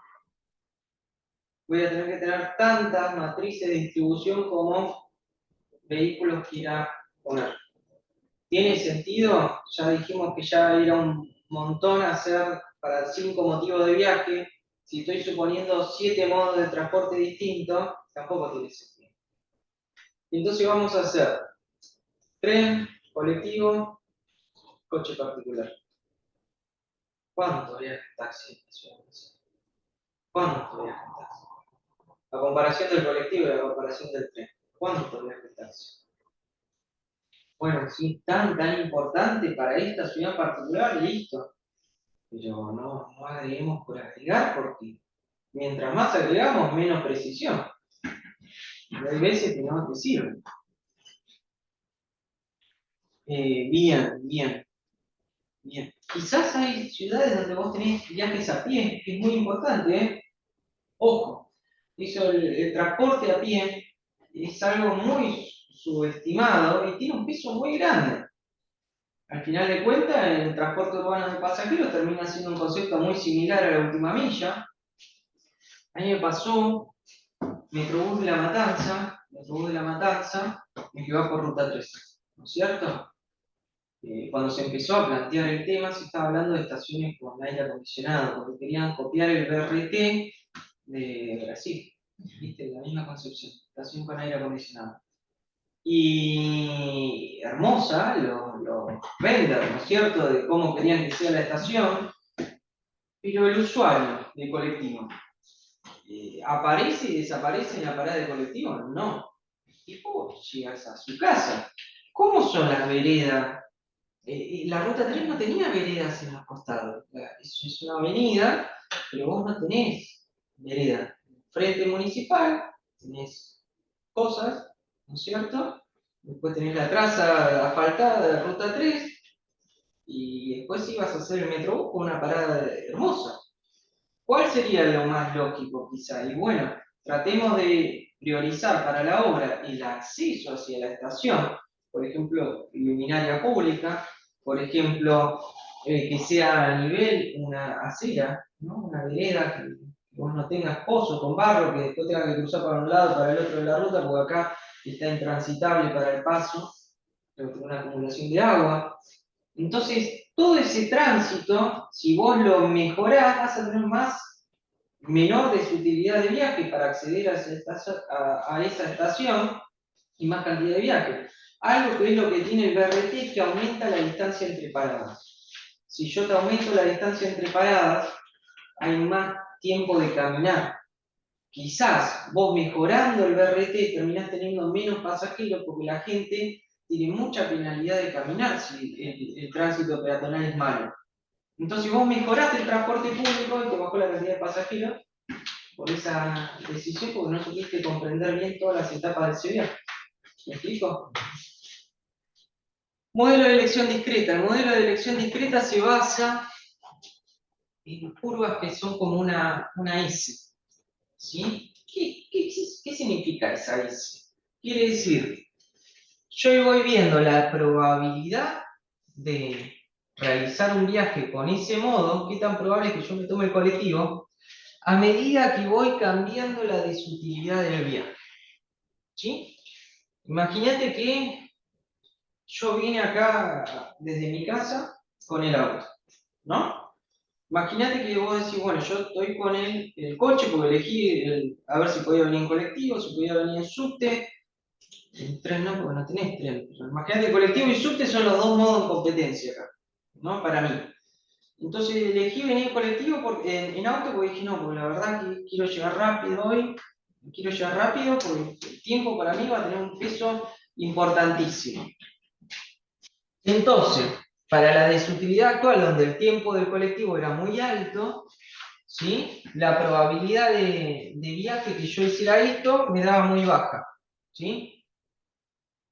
voy a tener que tener tantas matrices de distribución como vehículos quiera poner. ¿Tiene sentido? Ya dijimos que ya era un montón hacer para 5 motivos de viaje. Si estoy suponiendo 7 modos de transporte distintos, tampoco tiene sentido. Entonces vamos a hacer tren, colectivo, coche particular. ¿Cuánto viaja en taxi en la ciudad de Buenos Aires? ¿Cuánto viaja en taxi? La comparación del colectivo y la comparación del tren. ¿Cuánto viaja en taxi? Bueno, si es tan importante para esta ciudad particular, listo. Pero no agreguemos por agregar, porque mientras más agregamos, menos precisión. Y hay veces que no te sirve. Bien. Quizás hay ciudades donde vos tenés viajes a pie, que es muy importante, ¿eh? Ojo, el transporte a pie es algo muy subestimado y tiene un peso muy grande. Al final de cuentas, el transporte urbano de pasajeros termina siendo un concepto muy similar a la última milla. A mí me pasó Metrobús de la Matanza, el que va por Ruta 3, ¿no es cierto? Cuando se empezó a plantear el tema, se estaba hablando de estaciones con aire acondicionado, porque querían copiar el BRT de Brasil, ¿viste? La misma concepción, estación con aire acondicionado. Y hermosa, los renders, ¿no es cierto?, de cómo querían que sea la estación, pero el usuario del colectivo, ¿aparece y desaparece en la parada de colectivo? No. ¿Y cómo llegas a su casa? ¿Cómo son las veredas? La ruta 3 no tenía veredas en los costados. Es una avenida, pero vos no tenés vereda. Frente municipal, tenés cosas, ¿no es cierto? Después tenés la traza asfaltada de la ruta 3, y después ibas a hacer el Metrobús con una parada hermosa. ¿Cuál sería lo más lógico quizá? Y bueno, tratemos de priorizar para la obra el acceso hacia la estación, por ejemplo, luminaria pública, por ejemplo, que sea a nivel una acera, ¿no? Una vereda, que vos no tengas pozos con barro, que después tengas que cruzar para un lado, para el otro de la ruta, porque acá está intransitable para el paso. tengo que tener una acumulación de agua. Entonces, todo ese tránsito, si vos lo mejorás, vas a tener menor desutilidad de viaje para acceder a esa estación y más cantidad de viaje. Algo que es lo que tiene el BRT es que aumenta la distancia entre paradas. Si yo te aumento la distancia entre paradas, hay más tiempo de caminar. Quizás vos mejorando el BRT terminás teniendo menos pasajeros porque la gente tiene mucha penalidad de caminar si el tránsito peatonal es malo. Entonces vos mejoraste el transporte público y te bajó la cantidad de pasajeros por esa decisión porque no supiste comprender bien todas las etapas de ese viaje. ¿Me explico? Modelo de elección discreta. El modelo de elección discreta se basa en curvas que son como una S. ¿Sí? ¿Qué significa esa S? Quiere decir, yo voy viendo la probabilidad de realizar un viaje con ese modo, qué tan probable es que yo me tome el colectivo, a medida que voy cambiando la desutilidad del viaje. ¿Sí? Imagínate que yo vine acá desde mi casa con el auto, ¿no? Imagínate que vos decís, bueno, yo estoy con el coche porque elegí a ver si podía venir en colectivo, si podía venir en subte. En tren no, porque no tenés tren. Imagínate que colectivo y subte son los dos modos en competencia acá, ¿no? Para mí. Entonces elegí venir en colectivo en auto porque dije, no, porque la verdad que quiero llegar rápido hoy. Quiero llegar rápido porque el tiempo para mí va a tener un peso importantísimo. Entonces, para la desutilidad actual, donde el tiempo del colectivo era muy alto, ¿sí? La probabilidad de viaje que yo hiciera esto me daba muy baja. ¿Sí?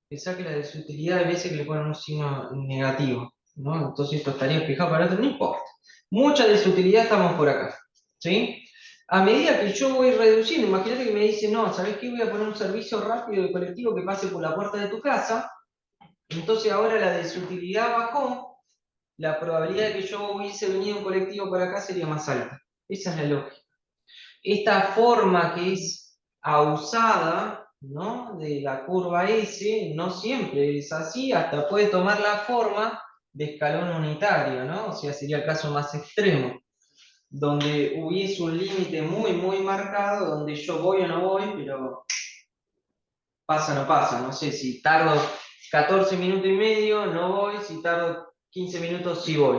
Pensá que la desutilidad hay veces que le ponen un signo negativo, ¿no? Entonces esto estaría fijado para el otro, no importa. Mucha desutilidad estamos por acá. ¿Sí? A medida que yo voy reduciendo, imagínate que me dice, no, ¿sabés qué? Voy a poner un servicio rápido de colectivo que pase por la puerta de tu casa. Entonces ahora la desutilidad bajó, la probabilidad de que yo hubiese venido en colectivo para acá sería más alta. Esa es la lógica. Esta forma que es ausada, ¿no? De la curva S, no siempre es así, hasta puede tomar la forma de escalón unitario, ¿no? O sea, sería el caso más extremo, donde hubiese un límite muy marcado, donde yo voy o no voy, pero pasa o no pasa, no sé, si tardo 14 minutos y medio, no voy, si tardo 15 minutos, sí voy.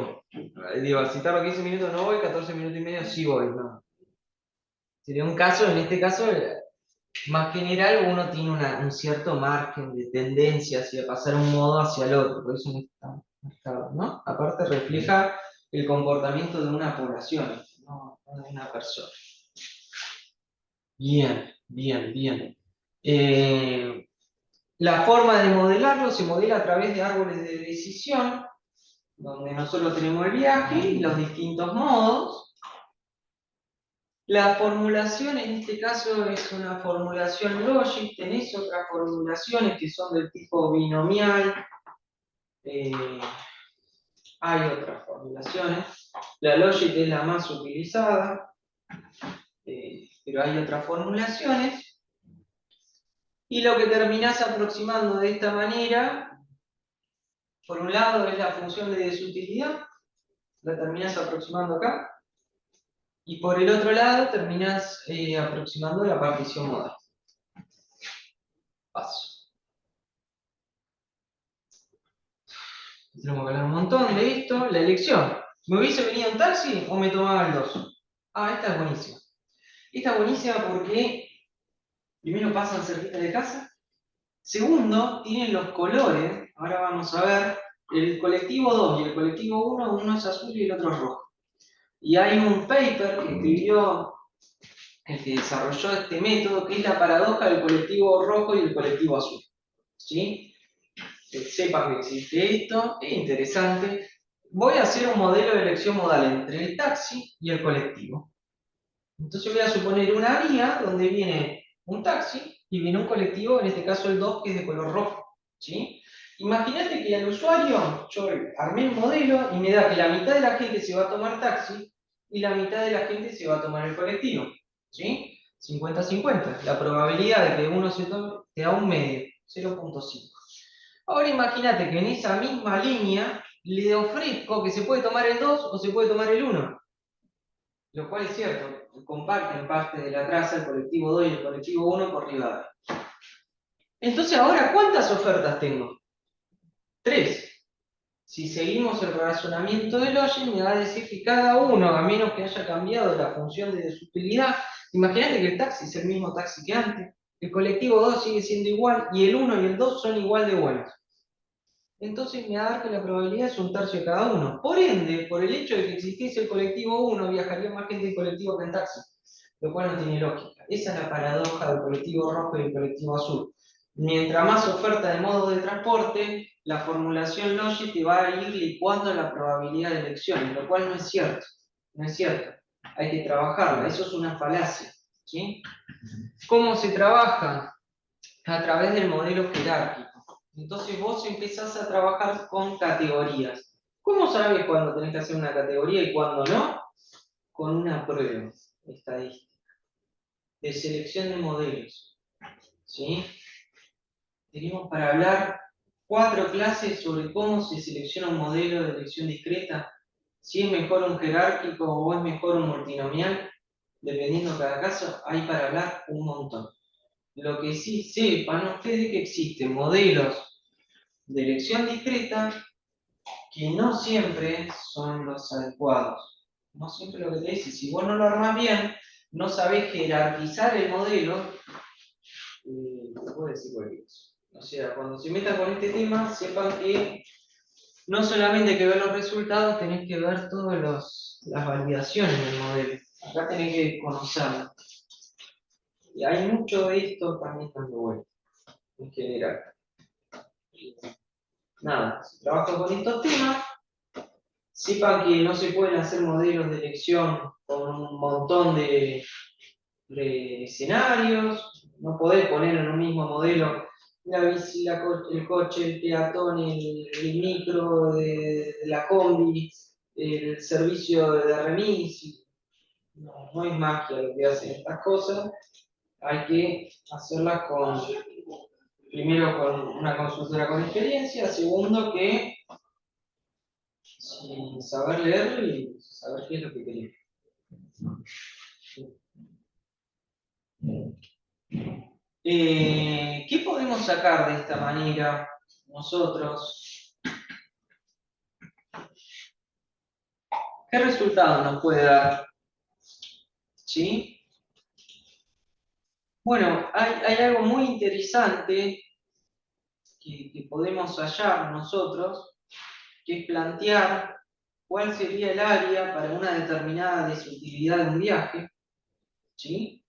Digo, si tardo 15 minutos no voy, 14 minutos y medio sí voy, ¿no? Sería un caso, en este caso, más general, uno tiene un cierto margen de tendencia hacia pasar un modo hacia el otro, por eso no está marcado, ¿no? Aparte refleja el comportamiento de una población, no de una persona. Bien. La forma de modelarlo se modela a través de árboles de decisión, donde nosotros tenemos el viaje y los distintos modos. La formulación en este caso es una formulación logic, tenés otras formulaciones que son del tipo binomial, hay otras formulaciones, la logic es la más utilizada, pero hay otras formulaciones, y lo que terminás aproximando de esta manera, por un lado es la función de desutilidad, la terminás aproximando acá, y por el otro lado terminás aproximando la partición modal. Paso. Tenemos que hablar un montón de esto. La elección. ¿Me hubiese venido en taxi o me tomaba el 2? Ah, esta es buenísima. Esta es buenísima porque primero pasan cerquita de casa. Segundo, tienen los colores. Ahora vamos a ver. El colectivo 2 y el colectivo 1, uno es azul y el otro es rojo. Y hay un paper que escribió el que desarrolló este método, que es la paradoja del colectivo rojo y el colectivo azul. ¿Sí? Que sepan que existe esto, es interesante. Voy a hacer un modelo de elección modal entre el taxi y el colectivo. Entonces voy a suponer una vía donde viene un taxi y viene un colectivo, en este caso el 2, que es de color rojo. ¿Sí? Imagínate que al usuario, yo armé el modelo y me da que la mitad de la gente se va a tomar taxi y la mitad de la gente se va a tomar el colectivo. ¿Sí? 50-50. La probabilidad de que uno se tome te da un medio, 0.5. Ahora imagínate que en esa misma línea le ofrezco que se puede tomar el 2 o se puede tomar el 1. Lo cual es cierto, comparten parte de la traza el colectivo 2 y el colectivo 1 por Rivadavia. Entonces ahora, ¿cuántas ofertas tengo? 3. Si seguimos el razonamiento de Logic, me va a decir que cada uno, a menos que haya cambiado la función de su utilidad, imagínate que el taxi es el mismo taxi que antes, el colectivo 2 sigue siendo igual, y el 1 y el 2 son igual de buenos. Entonces me va a dar que la probabilidad es un tercio de cada uno. Por ende, por el hecho de que existiese el colectivo 1, viajaría más gente en colectivo que en taxi, lo cual no tiene lógica. Esa es la paradoja del colectivo rojo y del colectivo azul. Mientras más oferta de modos de transporte, la formulación Logic te va a ir licuando la probabilidad de elección, lo cual no es cierto. No es cierto. Hay que trabajarla. Eso es una falacia. ¿Sí? ¿Cómo se trabaja? A través del modelo jerárquico. Entonces vos empezás a trabajar con categorías. ¿Cómo sabes cuándo tenés que hacer una categoría y cuándo no? Con una prueba estadística de selección de modelos. ¿Sí? Tenemos para hablar 4 clases sobre cómo se selecciona un modelo de elección discreta, si es mejor un jerárquico o es mejor un multinomial, dependiendo de cada caso, hay para hablar un montón. Lo que sí sepan ustedes es que existen modelos de elección discreta que no siempre son los adecuados. No siempre lo que te dice, si vos no lo armás bien, no sabés jerarquizar el modelo, te puedo decir cualquier cosa. O sea, cuando se metan con este tema, sepan que no solamente hay que ver los resultados, tenés que ver todas las validaciones del modelo. Acá tenés que conocerlo. Y hay mucho de esto también dando vuelta, en general. Nada, si trabajo con estos temas, sepan que no se pueden hacer modelos de elección con un montón de escenarios, no podés poner en un mismo modelo la bici, el coche, el peatón, el micro, la combi, el servicio de remis. No es magia lo que hacen estas cosas, hay que hacerlas primero con una consultora con experiencia, segundo que sin saber leer y saber qué es lo que queremos. ¿Qué podemos sacar de esta manera nosotros? ¿Qué resultado nos puede dar? ¿Sí? Bueno, hay algo muy interesante que podemos hallar nosotros, que es plantear cuál sería el área para una determinada desutilidad de un viaje, ¿sí?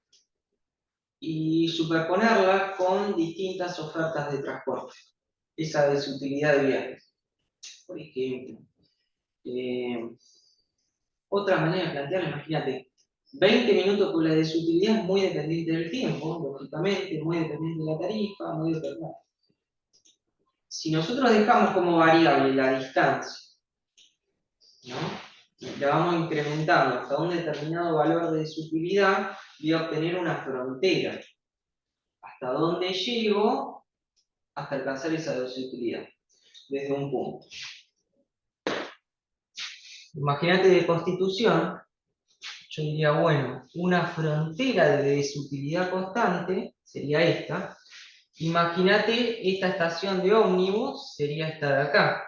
Y superponerla con distintas ofertas de transporte, esa desutilidad de viajes. Por ejemplo, otra manera de plantearlo, imagínate, 20 minutos con la desutilidad es muy dependiente del tiempo, lógicamente, muy dependiente de la tarifa, muy dependiente. Si nosotros dejamos como variable la distancia, ¿no? La vamos incrementando hasta un determinado valor de desutilidad, voy a obtener una frontera. ¿Hasta dónde llego? Hasta alcanzar esa desutilidad, desde un punto. Imagínate de constitución, yo diría, bueno, una frontera de desutilidad constante sería esta. Imagínate esta estación de ómnibus sería esta de acá.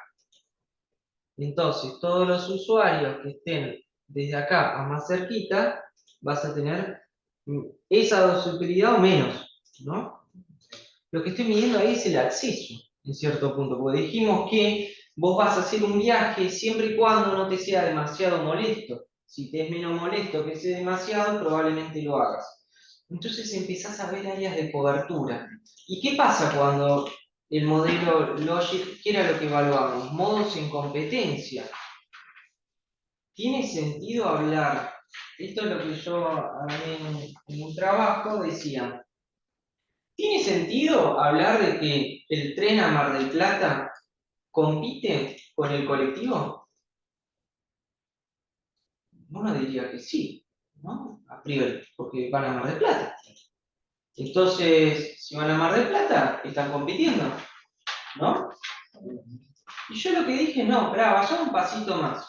Entonces, todos los usuarios que estén desde acá a más cerquita, vas a tener esa desutilidad o menos, ¿no? Lo que estoy midiendo ahí es el acceso, en cierto punto, porque dijimos que vos vas a hacer un viaje siempre y cuando no te sea demasiado molesto. Si te es menos molesto que sea demasiado, probablemente lo hagas. Entonces empezás a ver áreas de cobertura. ¿Y qué pasa cuando el modelo Logic, qué era lo que evaluamos? Modos en competencia. ¿Tiene sentido hablar? Esto es lo que yo hablé en un trabajo, decía, ¿tiene sentido hablar de que el tren a Mar del Plata compite con el colectivo? Uno diría que sí, ¿no? A priori, porque van a Mar del Plata. Entonces, si van a Mar del Plata, están compitiendo. ¿no? Y yo lo que dije, no, esperá, vayamos un pasito más.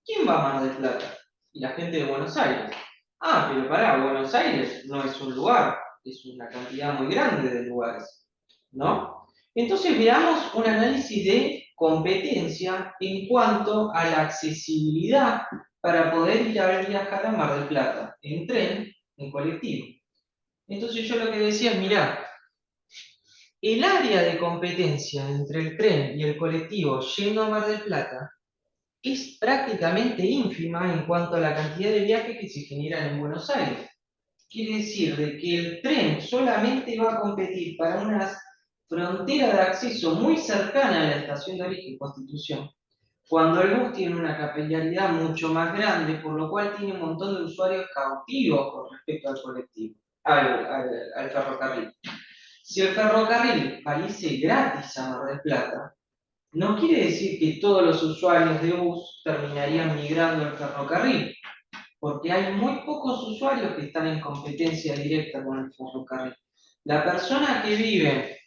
¿Quién va a Mar del Plata? Y la gente de Buenos Aires. Ah, pero pará, Buenos Aires no es un lugar, es una cantidad muy grande de lugares, ¿no? Entonces veamos un análisis de competencia en cuanto a la accesibilidad para poder ir a viajar a Mar del Plata, en tren, en colectivo. Entonces yo lo que decía es, mirá, el área de competencia entre el tren y el colectivo yendo a Mar del Plata es prácticamente ínfima en cuanto a la cantidad de viajes que se generan en Buenos Aires. Quiere decir de que el tren solamente va a competir para una frontera de acceso muy cercana a la estación de origen Constitución, cuando el bus tiene una capilaridad mucho más grande, por lo cual tiene un montón de usuarios cautivos con respecto al colectivo, al ferrocarril. Si el ferrocarril parece gratis a Mar del Plata, no quiere decir que todos los usuarios de bus terminarían migrando al ferrocarril, porque hay muy pocos usuarios que están en competencia directa con el ferrocarril. La persona que vive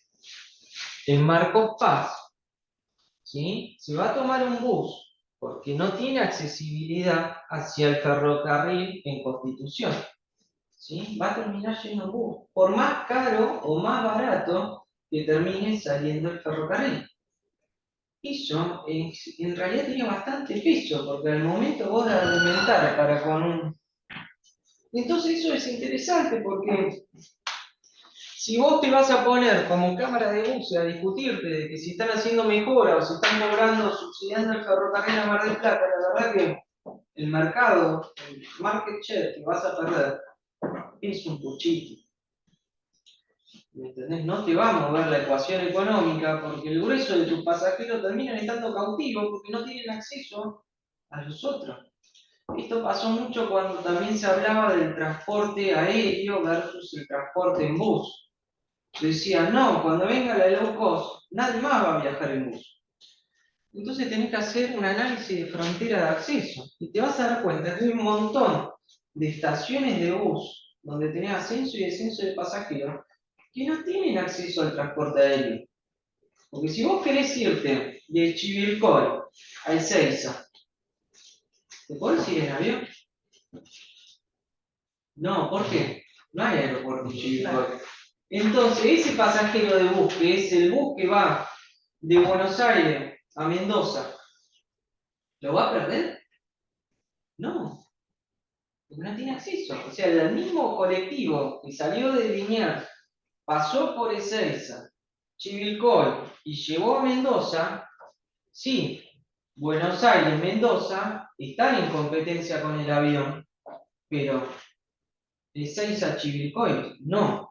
en Marcos Paz, ¿sí?, se va a tomar un bus porque no tiene accesibilidad hacia el ferrocarril en Constitución, ¿sí? Va a terminar yendo en bus, por más caro o más barato que termine saliendo el ferrocarril. Eso en realidad tiene bastante peso, porque al momento vos de argumentar para con un... Entonces eso es interesante, porque si vos te vas a poner como cámara de bus a discutirte de que si están haciendo mejora o si están cobrando, subsidiando el ferrocarril a Mar del Plata, la verdad que el mercado, el market share que vas a perder es un puchito. ¿Me entendés? No te va a mover la ecuación económica porque el grueso de tus pasajeros terminan estando cautivos porque no tienen acceso a los otros. Esto pasó mucho cuando también se hablaba del transporte aéreo versus el transporte en bus. Decían, no, cuando venga la low cost, nadie más va a viajar en bus. Entonces tenés que hacer un análisis de frontera de acceso y te vas a dar cuenta que hay un montón de estaciones de bus donde tenés ascenso y descenso de pasajeros que no tienen acceso al transporte aéreo. Porque si vos querés irte de Chivilcoy a Ezeiza, ¿te podés ir en avión? No, ¿por qué? No hay aeropuerto en Chivilcoy. Entonces, ese pasajero de bus, que es el bus que va de Buenos Aires a Mendoza, ¿lo va a perder? No, porque no tiene acceso. O sea, el mismo colectivo que salió de Liniers, pasó por Ezeiza, Chivilcoy y llegó a Mendoza, sí, Buenos Aires, Mendoza, están en competencia con el avión, pero Ezeiza, Chivilcoy, no.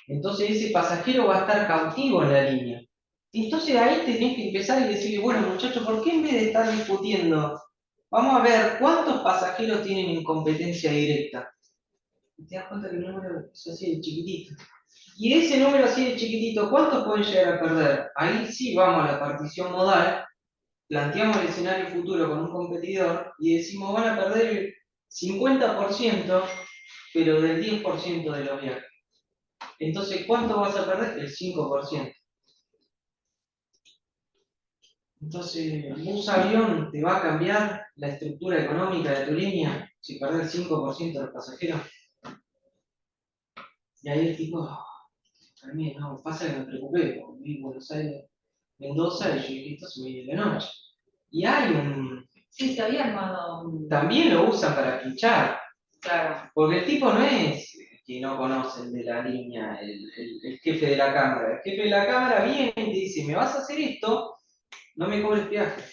Entonces ese pasajero va a estar cautivo en la línea. Y entonces ahí tenés que empezar y decirle, bueno muchachos, ¿por qué en vez de estar discutiendo, vamos a ver cuántos pasajeros tienen en competencia directa? Y te das cuenta que el número es así de chiquitito. Y de ese número así de chiquitito, ¿cuántos pueden llegar a perder? Ahí sí vamos a la partición modal, planteamos el escenario futuro con un competidor y decimos, van a perder el 50%, pero del 10% de los viajes. Entonces, ¿cuánto vas a perder? El 5%. Entonces, ¿bus avión te va a cambiar la estructura económica de tu línea si perdés el 5% de los pasajeros? Y ahí el tipo, a mí no, pasa que me preocupé, porque vi Buenos Aires, Mendoza, y yo dije, esto se me viene de noche. Y hay un... Sí, se había armado un... También lo usan para pinchar. Claro. Porque el tipo no es que no conocen de la línea, el jefe de la cámara. El jefe de la cámara viene y te dice, ¿me vas a hacer esto? No me cobres peaje.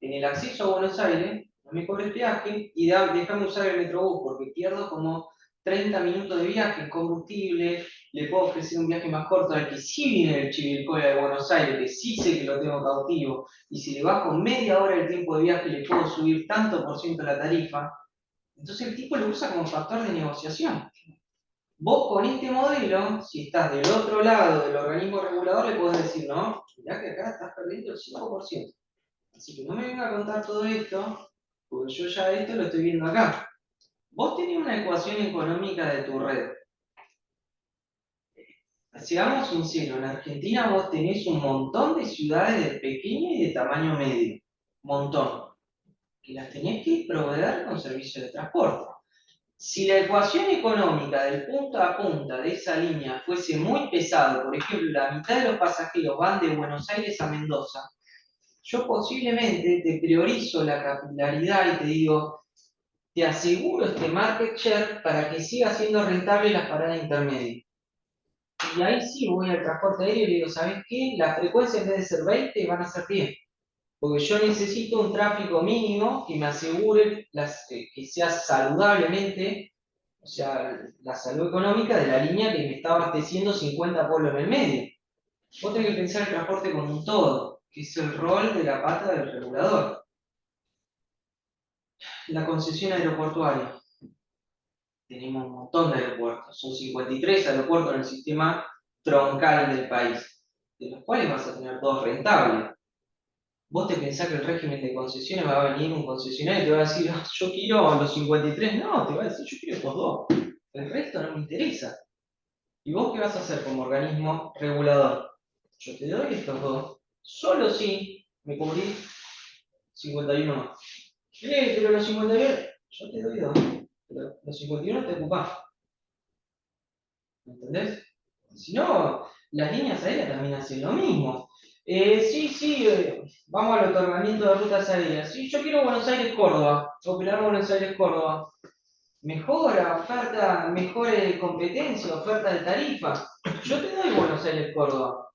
En el acceso a Buenos Aires, no me cobres peaje y déjame usar el Metrobús porque pierdo como 30 minutos de viaje en combustible, le puedo ofrecer un viaje más corto al que sí viene del Chivilcoy de Buenos Aires, que sí sé que lo tengo cautivo, y si le bajo media hora el tiempo de viaje le puedo subir tanto por ciento la tarifa. Entonces el tipo lo usa como factor de negociación. Vos con este modelo, si estás del otro lado del organismo regulador, le podés decir, no, mirá que acá estás perdiendo el 5%. Así que no me venga a contar todo esto, porque yo ya esto lo estoy viendo acá. Vos tenés una ecuación económica de tu red. seamos sinceros, en Argentina vos tenés un montón de ciudades de pequeño y de tamaño medio. Montón. Que las tenés que proveer con servicios de transporte. Si la ecuación económica del punta a punta de esa línea fuese muy pesado, por ejemplo, la mitad de los pasajeros van de Buenos Aires a Mendoza, yo posiblemente te priorizo la capilaridad y te digo, te aseguro este market share para que siga siendo rentable las paradas intermedias. Y ahí sí voy al transporte aéreo y le digo, ¿sabes qué? La frecuencia en vez de ser 20 van a ser 10. Porque yo necesito un tráfico mínimo que me asegure que sea saludablemente, o sea, la salud económica de la línea que me está abasteciendo 50 pueblos en el medio. Vos tenés que pensar el transporte como un todo, que es el rol de la pata del regulador. La concesión aeroportuaria. Tenemos un montón de aeropuertos, son 53 aeropuertos en el sistema troncal del país, de los cuales vas a tener 2 rentables. ¿Vos te pensás que el régimen de concesiones va a venir un concesionario y te va a decir, "Ah, yo quiero los 53"? No, te va a decir, yo quiero estos 2. El resto no me interesa. ¿Y vos qué vas a hacer como organismo regulador? Yo te doy estos 2, solo si me cubrís 51 más. Pero los 51, yo te doy 2, pero los 51 te ocupás. ¿Me entendés? Si no, las líneas aéreas también hacen lo mismo. Sí, vamos al otorgamiento de rutas aéreas. Sí, yo quiero Buenos Aires-Córdoba, operar Buenos Aires-Córdoba. Mejora, oferta, mejor competencia, oferta de tarifa. Yo te doy Buenos Aires-Córdoba,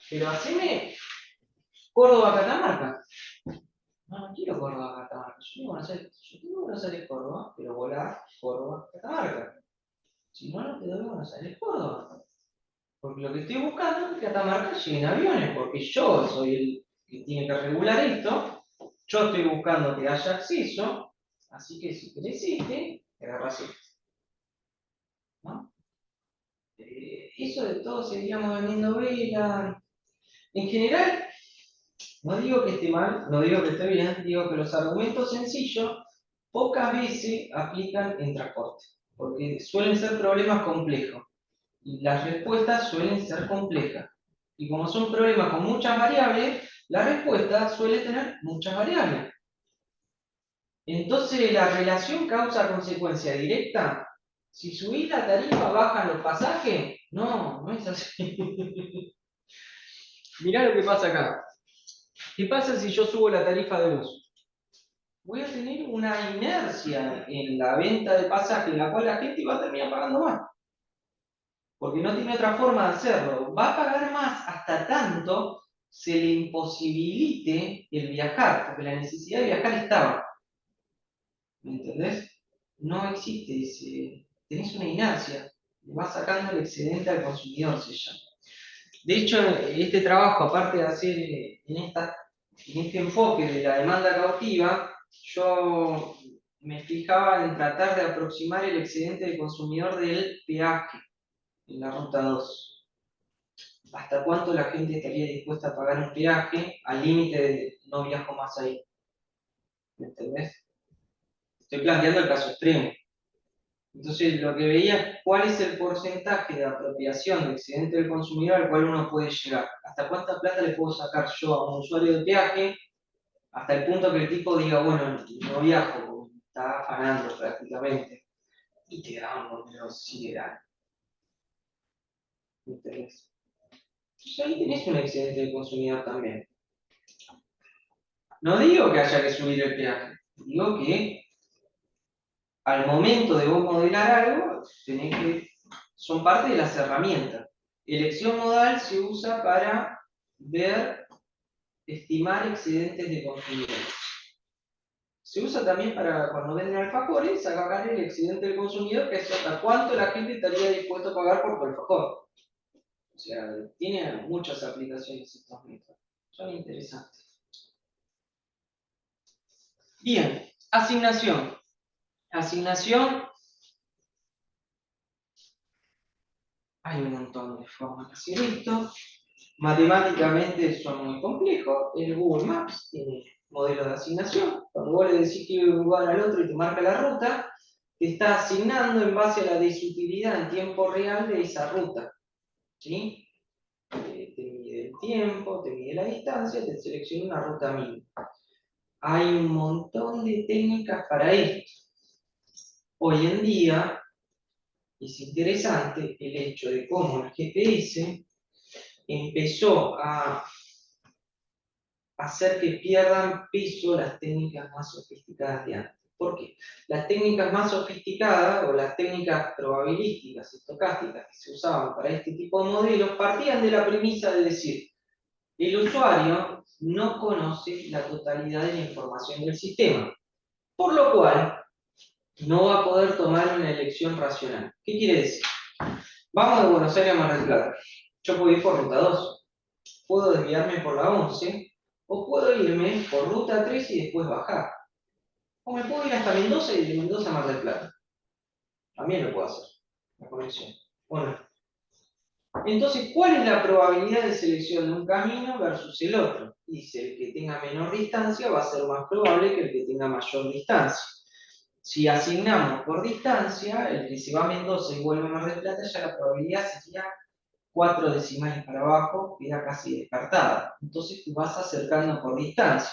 pero haceme Córdoba-Catamarca. No, no quiero Córdoba-Catamarca, yo quiero Buenos Aires-Córdoba, pero volar Córdoba-Catamarca. Si no, no te doy Buenos Aires-Córdoba. Porque lo que estoy buscando es que Catamarca lleguen aviones, porque yo soy el que tiene que regular esto, yo estoy buscando que haya acceso, así que si querés te agarrás esto. ¿No? Eso de todo seguiríamos vendiendo vela. En general, no digo que esté mal, no digo que esté bien, digo que los argumentos sencillos pocas veces aplican en transporte, porque suelen ser problemas complejos. Y las respuestas suelen ser complejas. Y como son problemas con muchas variables, la respuesta suele tener muchas variables. Entonces, la relación causa-consecuencia directa, si subís la tarifa, bajan los pasajes. No, no es así. Mirá lo que pasa acá. ¿Qué pasa si yo subo la tarifa de bus? Voy a tener una inercia en la venta de pasajes, en la cual la gente va a terminar pagando más. Porque no tiene otra forma de hacerlo. Va a pagar más hasta tanto se le imposibilite el viajar, porque la necesidad de viajar estaba. ¿Me entendés? No existe ese. Tenés una inercia. Le vas sacando el excedente al consumidor, se llama. De hecho, este trabajo, aparte de hacer en este enfoque de la demanda cautiva, yo me fijaba en tratar de aproximar el excedente del consumidor del peaje en la ruta 2. ¿Hasta cuánto la gente estaría dispuesta a pagar un peaje al límite de no viajo más ahí? ¿Me entendés? Estoy planteando el caso extremo. Entonces, lo que veía, ¿cuál es el porcentaje de apropiación de excedente del consumidor al cual uno puede llegar? ¿Hasta cuánta plata le puedo sacar yo a un usuario de peaje? Hasta el punto que el tipo diga, bueno, no viajo, porque me está afanando prácticamente. Y te da un número sideral. ¿Me entendés? Entonces ahí tenés un excedente del consumidor también. No digo que haya que subir el peaje, digo que al momento de vos modelar algo, son parte de las herramientas. Elección modal se usa para estimar excedentes de consumidores. Se usa también para cuando venden alfajores, sacar el excedente del consumidor, que es hasta cuánto la gente estaría dispuesto a pagar por tu alfajor. O sea, tiene muchas aplicaciones estos métodos. Son interesantes. Bien, asignación. Asignación, hay un montón de formas de hacer esto. Matemáticamente son muy complejos. El Google Maps tiene modelos de asignación. Cuando vos le decís que ir de un lugar al otro y te marca la ruta, te está asignando en base a la desutilidad en tiempo real de esa ruta. ¿sí? Te mide el tiempo, te mide la distancia, te selecciona una ruta mínima. Hay un montón de técnicas para esto. Hoy en día es interesante el hecho de cómo el GPS empezó a hacer que pierdan peso las técnicas más sofisticadas de antes. ¿Por qué? Las técnicas más sofisticadas o las técnicas probabilísticas, estocásticas que se usaban para este tipo de modelos partían de la premisa de decir, el usuario no conoce la totalidad de la información del sistema, por lo cual no va a poder tomar una elección racional. ¿Qué quiere decir? Vamos de Buenos Aires a Mar del Plata. Yo puedo ir por ruta 2, puedo desviarme por la 11, o puedo irme por ruta 3 y después bajar. O me puedo ir hasta Mendoza y de Mendoza a Mar del Plata. También lo puedo hacer, la conexión. Bueno, entonces, ¿cuál es la probabilidad de selección de un camino versus el otro? Dice, el que tenga menor distancia va a ser más probable que el que tenga mayor distancia. Si asignamos por distancia, el que se va a Mendoza y vuelve a Mar del Plata, ya la probabilidad sería 4 decimales para abajo, queda casi descartada. Entonces tú vas acercando por distancia.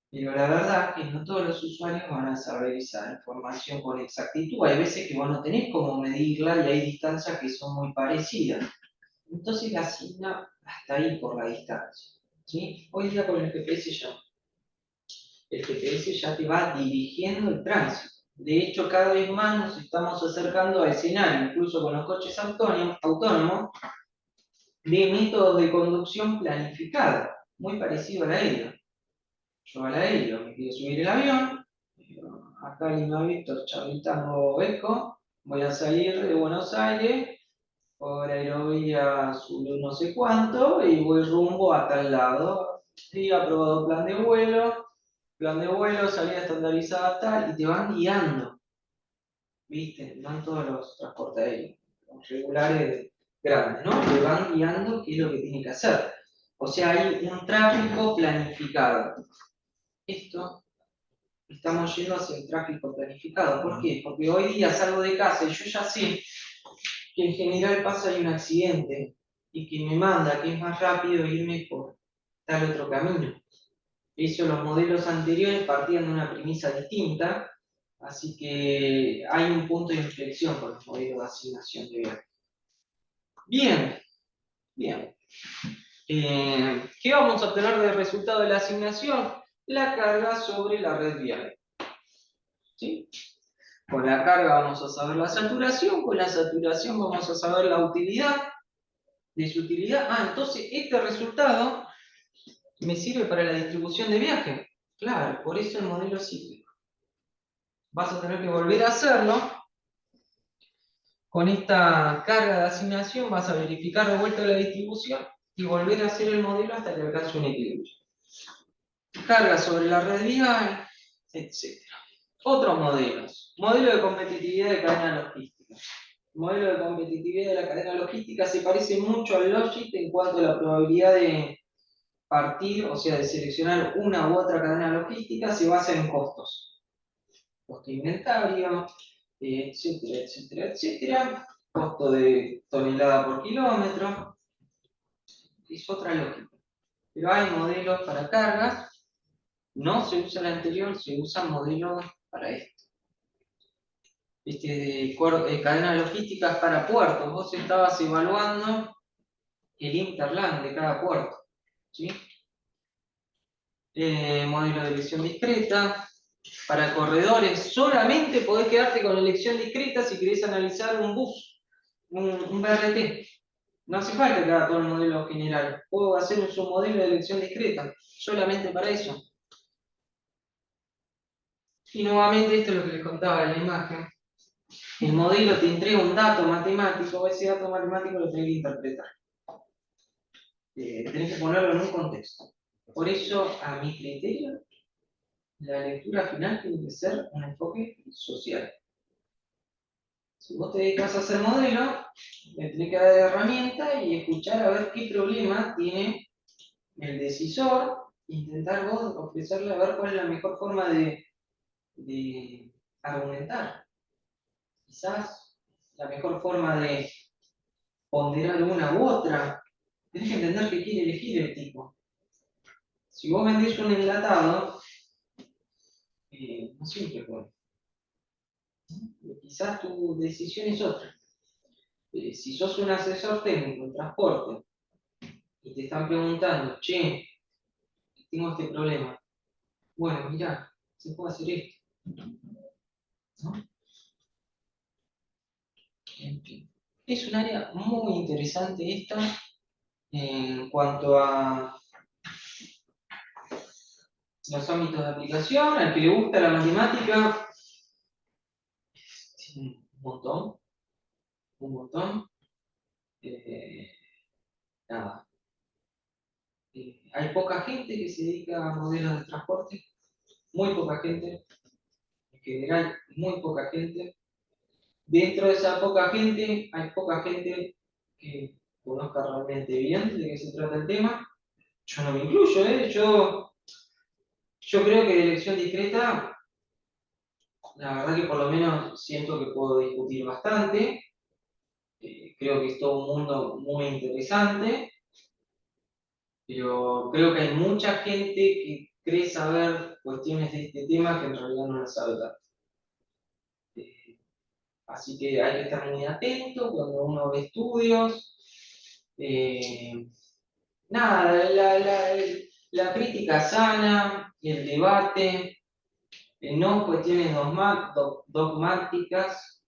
Pero la verdad es que no todos los usuarios van a saber esa información con exactitud. Hay veces que vos no tenés cómo medirla y hay distancias que son muy parecidas. Entonces la asigna hasta ahí por la distancia. ¿Sí? Hoy día con el GPS ya te va dirigiendo el tránsito. De hecho, cada vez más nos estamos acercando a escenarios, incluso con los coches autónomos, de métodos de conducción planificada, muy parecido a la aérea. Yo a la aérea me quiero subir el avión, acá Lima Víctor, Charlie Tango Eco, voy a salir de Buenos Aires por Aerovía Zulu no sé cuánto y voy rumbo a tal lado. Sí, aprobado plan de vuelo, salida estandarizada tal, y te van guiando. ¿Viste? Van todos los transportes aéreos, los regulares grandes, ¿no? Te van guiando qué es lo que tiene que hacer. O sea, hay un tráfico planificado. Esto, estamos yendo hacia el tráfico planificado. ¿Por qué? Porque hoy día salgo de casa y yo ya sé que en general pasa hay un accidente y que me manda que es más rápido irme por tal otro camino. Eso los modelos anteriores partían de una premisa distinta, así que hay un punto de inflexión con los modelos de asignación de viaje. Bien, bien. ¿Qué vamos a obtener de resultado de la asignación? La carga sobre la red vial. ¿Sí? Con la carga vamos a saber la saturación, con la saturación vamos a saber la utilidad de su utilidad. Entonces este resultado me sirve para la distribución de viaje. Claro, por eso el modelo cíclico. Vas a tener que volver a hacerlo. Con esta carga de asignación vas a verificar de vuelta la distribución y volver a hacer el modelo hasta que alcance un equilibrio. Carga sobre la red vial, etc. Otros modelos. Modelo de competitividad de cadena logística. El modelo de competitividad de la cadena logística se parece mucho al Logit en cuanto a la probabilidad de partir, o sea, de seleccionar una u otra cadena logística, se basa en costos. Costo de inventario, etcétera, etcétera, etcétera. Costo de tonelada por kilómetro. Es otra lógica. Pero hay modelos para cargas. No se usa el anterior, se usan modelos para esto. Cadenas logísticas para puertos. Vos estabas evaluando el interland de cada puerto. ¿Sí? Modelo de elección discreta. Para corredores, solamente podés quedarte con elección discreta si querés analizar un bus, un BRT. No hace falta que haga todo el modelo general. Puedo hacer un submodelo de elección discreta, solamente para eso. Y nuevamente esto es lo que les contaba en la imagen. El modelo te entrega un dato matemático, ese dato matemático lo tenés que interpretar. Tenés que ponerlo en un contexto. Por eso, a mi criterio, la lectura final tiene que ser un enfoque social. Si vos te dedicas a hacer modelo, le tenés que dar herramienta y escuchar a ver qué problema tiene el decisor, intentar vos ofrecerle a ver cuál es la mejor forma de argumentar. Quizás la mejor forma de ponderar una u otra. Tenés que entender qué quiere elegir el tipo. Si vos vendés un enlatado, no siempre puede. Quizás tu decisión es otra. Si sos un asesor técnico en transporte y te están preguntando, che, tengo este problema. Bueno, mirá, se puede hacer esto. ¿No? En fin. Es un área muy interesante esta en cuanto a los ámbitos de aplicación. Al que le gusta la matemática, tiene un montón, un montón. Nada. Hay poca gente que se dedica a modelos de transporte, muy poca gente, en general, muy poca gente. Dentro de esa poca gente, hay poca gente que conozca realmente bien de qué se trata el tema. Yo no me incluyo, ¿eh? Yo creo que de elección discreta, la verdad que por lo menos siento que puedo discutir bastante. Creo que es todo un mundo muy interesante, pero creo que hay mucha gente que cree saber cuestiones de este tema que en realidad no las sabe tanto. Así que hay que estar muy atento cuando uno ve estudios. Nada, la crítica sana, el debate, no cuestiones dogmáticas.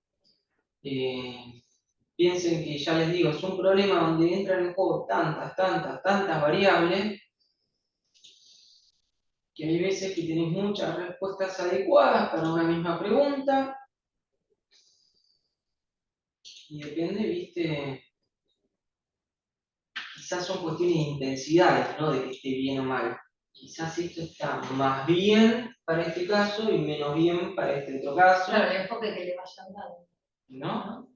Piensen que, ya les digo, es un problema donde entran en juego tantas variables, que hay veces que tenéis muchas respuestas adecuadas para una misma pregunta, y depende, viste, quizás son cuestiones de intensidades, no de que esté bien o mal. Quizás esto está más bien para este caso y menos bien para este otro caso. Claro, el enfoque que le vayan dando. ¿No?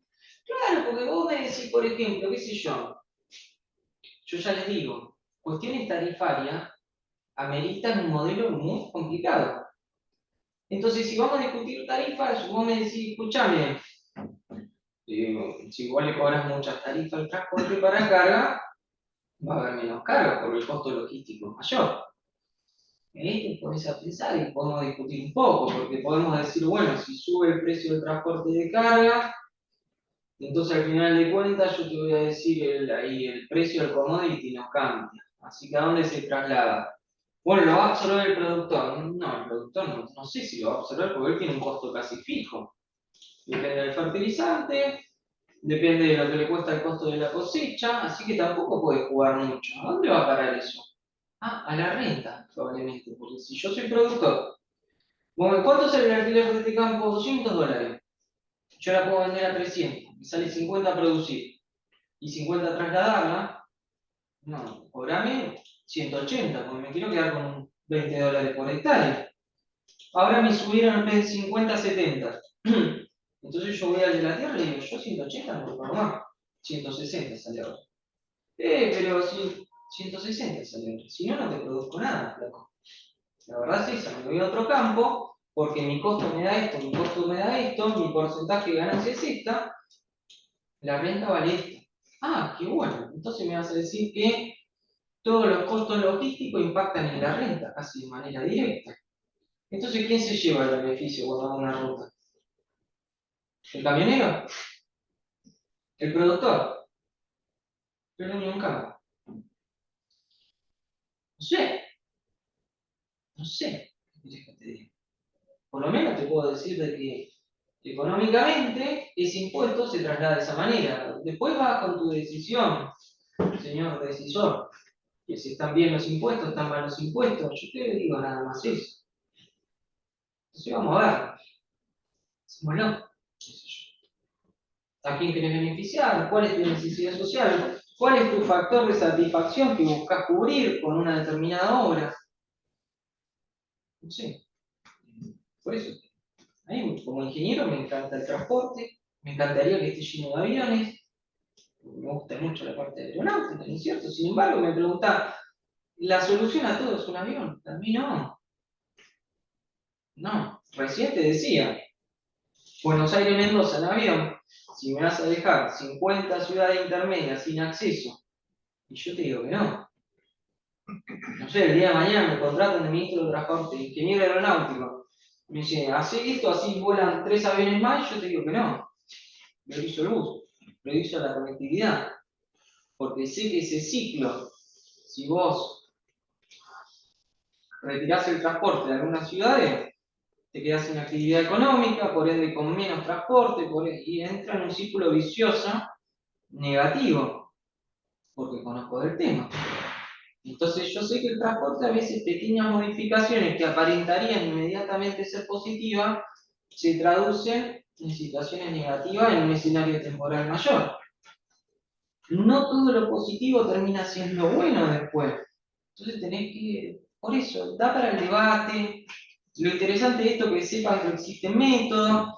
Claro, porque vos me decís, por ejemplo, qué sé yo ya les digo, cuestiones tarifarias ameritan un modelo muy complicado. Entonces, si vamos a discutir tarifas, vos me decís, escúchame, si vos le cobras muchas tarifas al transporte para carga, va a haber menos carga porque el costo logístico es mayor. Te pones a pensar y podemos discutir un poco, porque podemos decir, bueno, si sube el precio del transporte de carga, entonces al final de cuentas yo te voy a decir, ahí el precio del commodity no cambia. Así que ¿a dónde se traslada? Bueno, ¿lo va a absorber el productor? No, el productor no sé si lo va a absorber porque él tiene un costo casi fijo. Depende del fertilizante, depende de lo que le cuesta el costo de la cosecha, así que tampoco puede jugar mucho. ¿A dónde va a parar eso? Ah, a la renta, probablemente, porque si yo soy productor, bueno, ¿cuánto sale el alquiler de este campo? $200. Yo la puedo vender a 300, me sale 50 producir y 50 trasladarla. No, cobrame 180, porque me quiero quedar con $20 por hectárea. Ahora me subieron en vez de 50 a 70. Entonces yo voy al de la tierra y digo, yo 180 no lo pago más. 160 sale ahora. Pero si 160 sale ahora. Si no, no te produzco nada, flaco. La verdad es esa, me voy a otro campo, porque mi costo me da esto, mi costo me da esto, mi porcentaje de ganancia es esta, la renta vale esta. Ah, qué bueno. Entonces me vas a decir que todos los costos logísticos impactan en la renta, casi de manera directa. Entonces, ¿quién se lleva el beneficio cuando hago una ruta? ¿El camionero? ¿El productor? Pero ni un campo. No sé, no sé. ¿Qué querés que te diga? Por lo menos te puedo decir de que económicamente ese impuesto se traslada de esa manera. Después vas con tu decisión, señor decisor, que si están bien los impuestos, están mal los impuestos. Yo te digo nada más eso. Entonces vamos a ver. Hacémoslo. ¿Qué sé yo? ¿A quién querés beneficiar? ¿Cuál es tu necesidad social? ¿Cuál es tu factor de satisfacción que buscas cubrir con una determinada obra? No sé. Por eso, a mí como ingeniero me encanta el transporte, me encantaría que esté lleno de aviones, me gusta mucho la parte de aeronáutica, ¿no es cierto? Sin embargo, me pregunta, ¿la solución a todo es un avión? A mí no. No. Recién te decía, Buenos Aires-Mendoza en avión, si me vas a dejar 50 ciudades intermedias sin acceso, y yo te digo que no. No sé, el día de mañana me contratan de ministro de Transporte, ingeniero aeronáutico. Me dice, hace esto, así vuelan 3 aviones más, y yo te digo que no. Priorizo el bus, priorizo la conectividad. Porque sé que ese ciclo, si vos retirás el transporte de algunas ciudades, te quedás sin actividad económica, por ende con menos transporte, y entra en un círculo vicioso negativo, porque conozco del tema. Entonces yo sé que el transporte a veces pequeñas modificaciones que aparentarían inmediatamente ser positivas, se traducen en situaciones negativas en un escenario temporal mayor. No todo lo positivo termina siendo bueno después. Entonces tenés que, por eso, da para el debate. Lo interesante de esto es que sepan que existen métodos,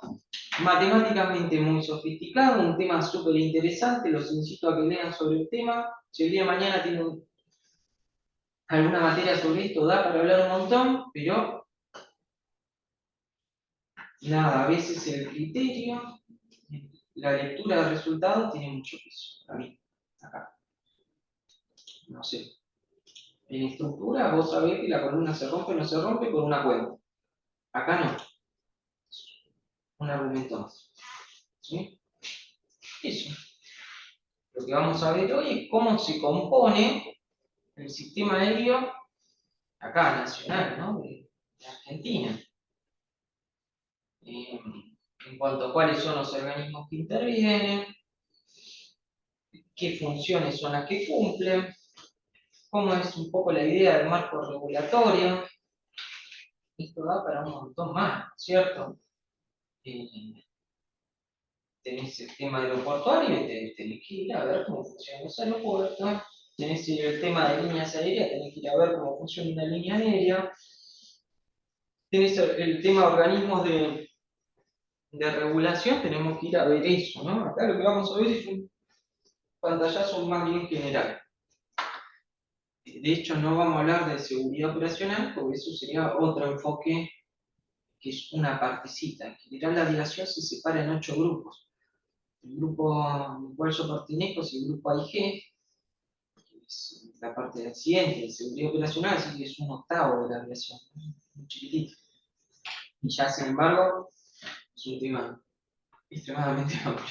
matemáticamente muy sofisticados, un tema súper interesante, los incito a que lean sobre el tema. Si el día de mañana tienen alguna materia sobre esto, da para hablar un montón, pero nada, a veces el criterio, la lectura de resultados tiene mucho peso para mí, acá. No sé. En estructura vos sabés que la columna se rompe o no se rompe por una cuenta. Acá no. Un argumento más. ¿Sí? Eso. Lo que vamos a ver hoy es cómo se compone el sistema aéreo acá, nacional, ¿no? De Argentina. En cuanto a cuáles son los organismos que intervienen, qué funciones son las que cumplen, cómo es un poco la idea del marco regulatorio. Esto da para un montón más, ¿cierto? Tenés el tema aeroportuario y tenés que ir a ver cómo funcionan los aeropuertos. Tenés el tema de líneas aéreas, tenés que ir a ver cómo funciona una línea aérea. Tenés el tema de organismos de regulación, tenemos que ir a ver eso, ¿no? Acá lo que vamos a ver es un pantallazo más bien general. De hecho, no vamos a hablar de seguridad operacional, porque eso sería otro enfoque que es una partecita. En general, la aviación se separa en 8 grupos. El grupo al cual yo pertenezco es el grupo AIG, que es la parte de accidentes, de seguridad operacional, así que es un octavo de la aviación, muy chiquitito. Y ya, sin embargo, es un tema extremadamente amplio.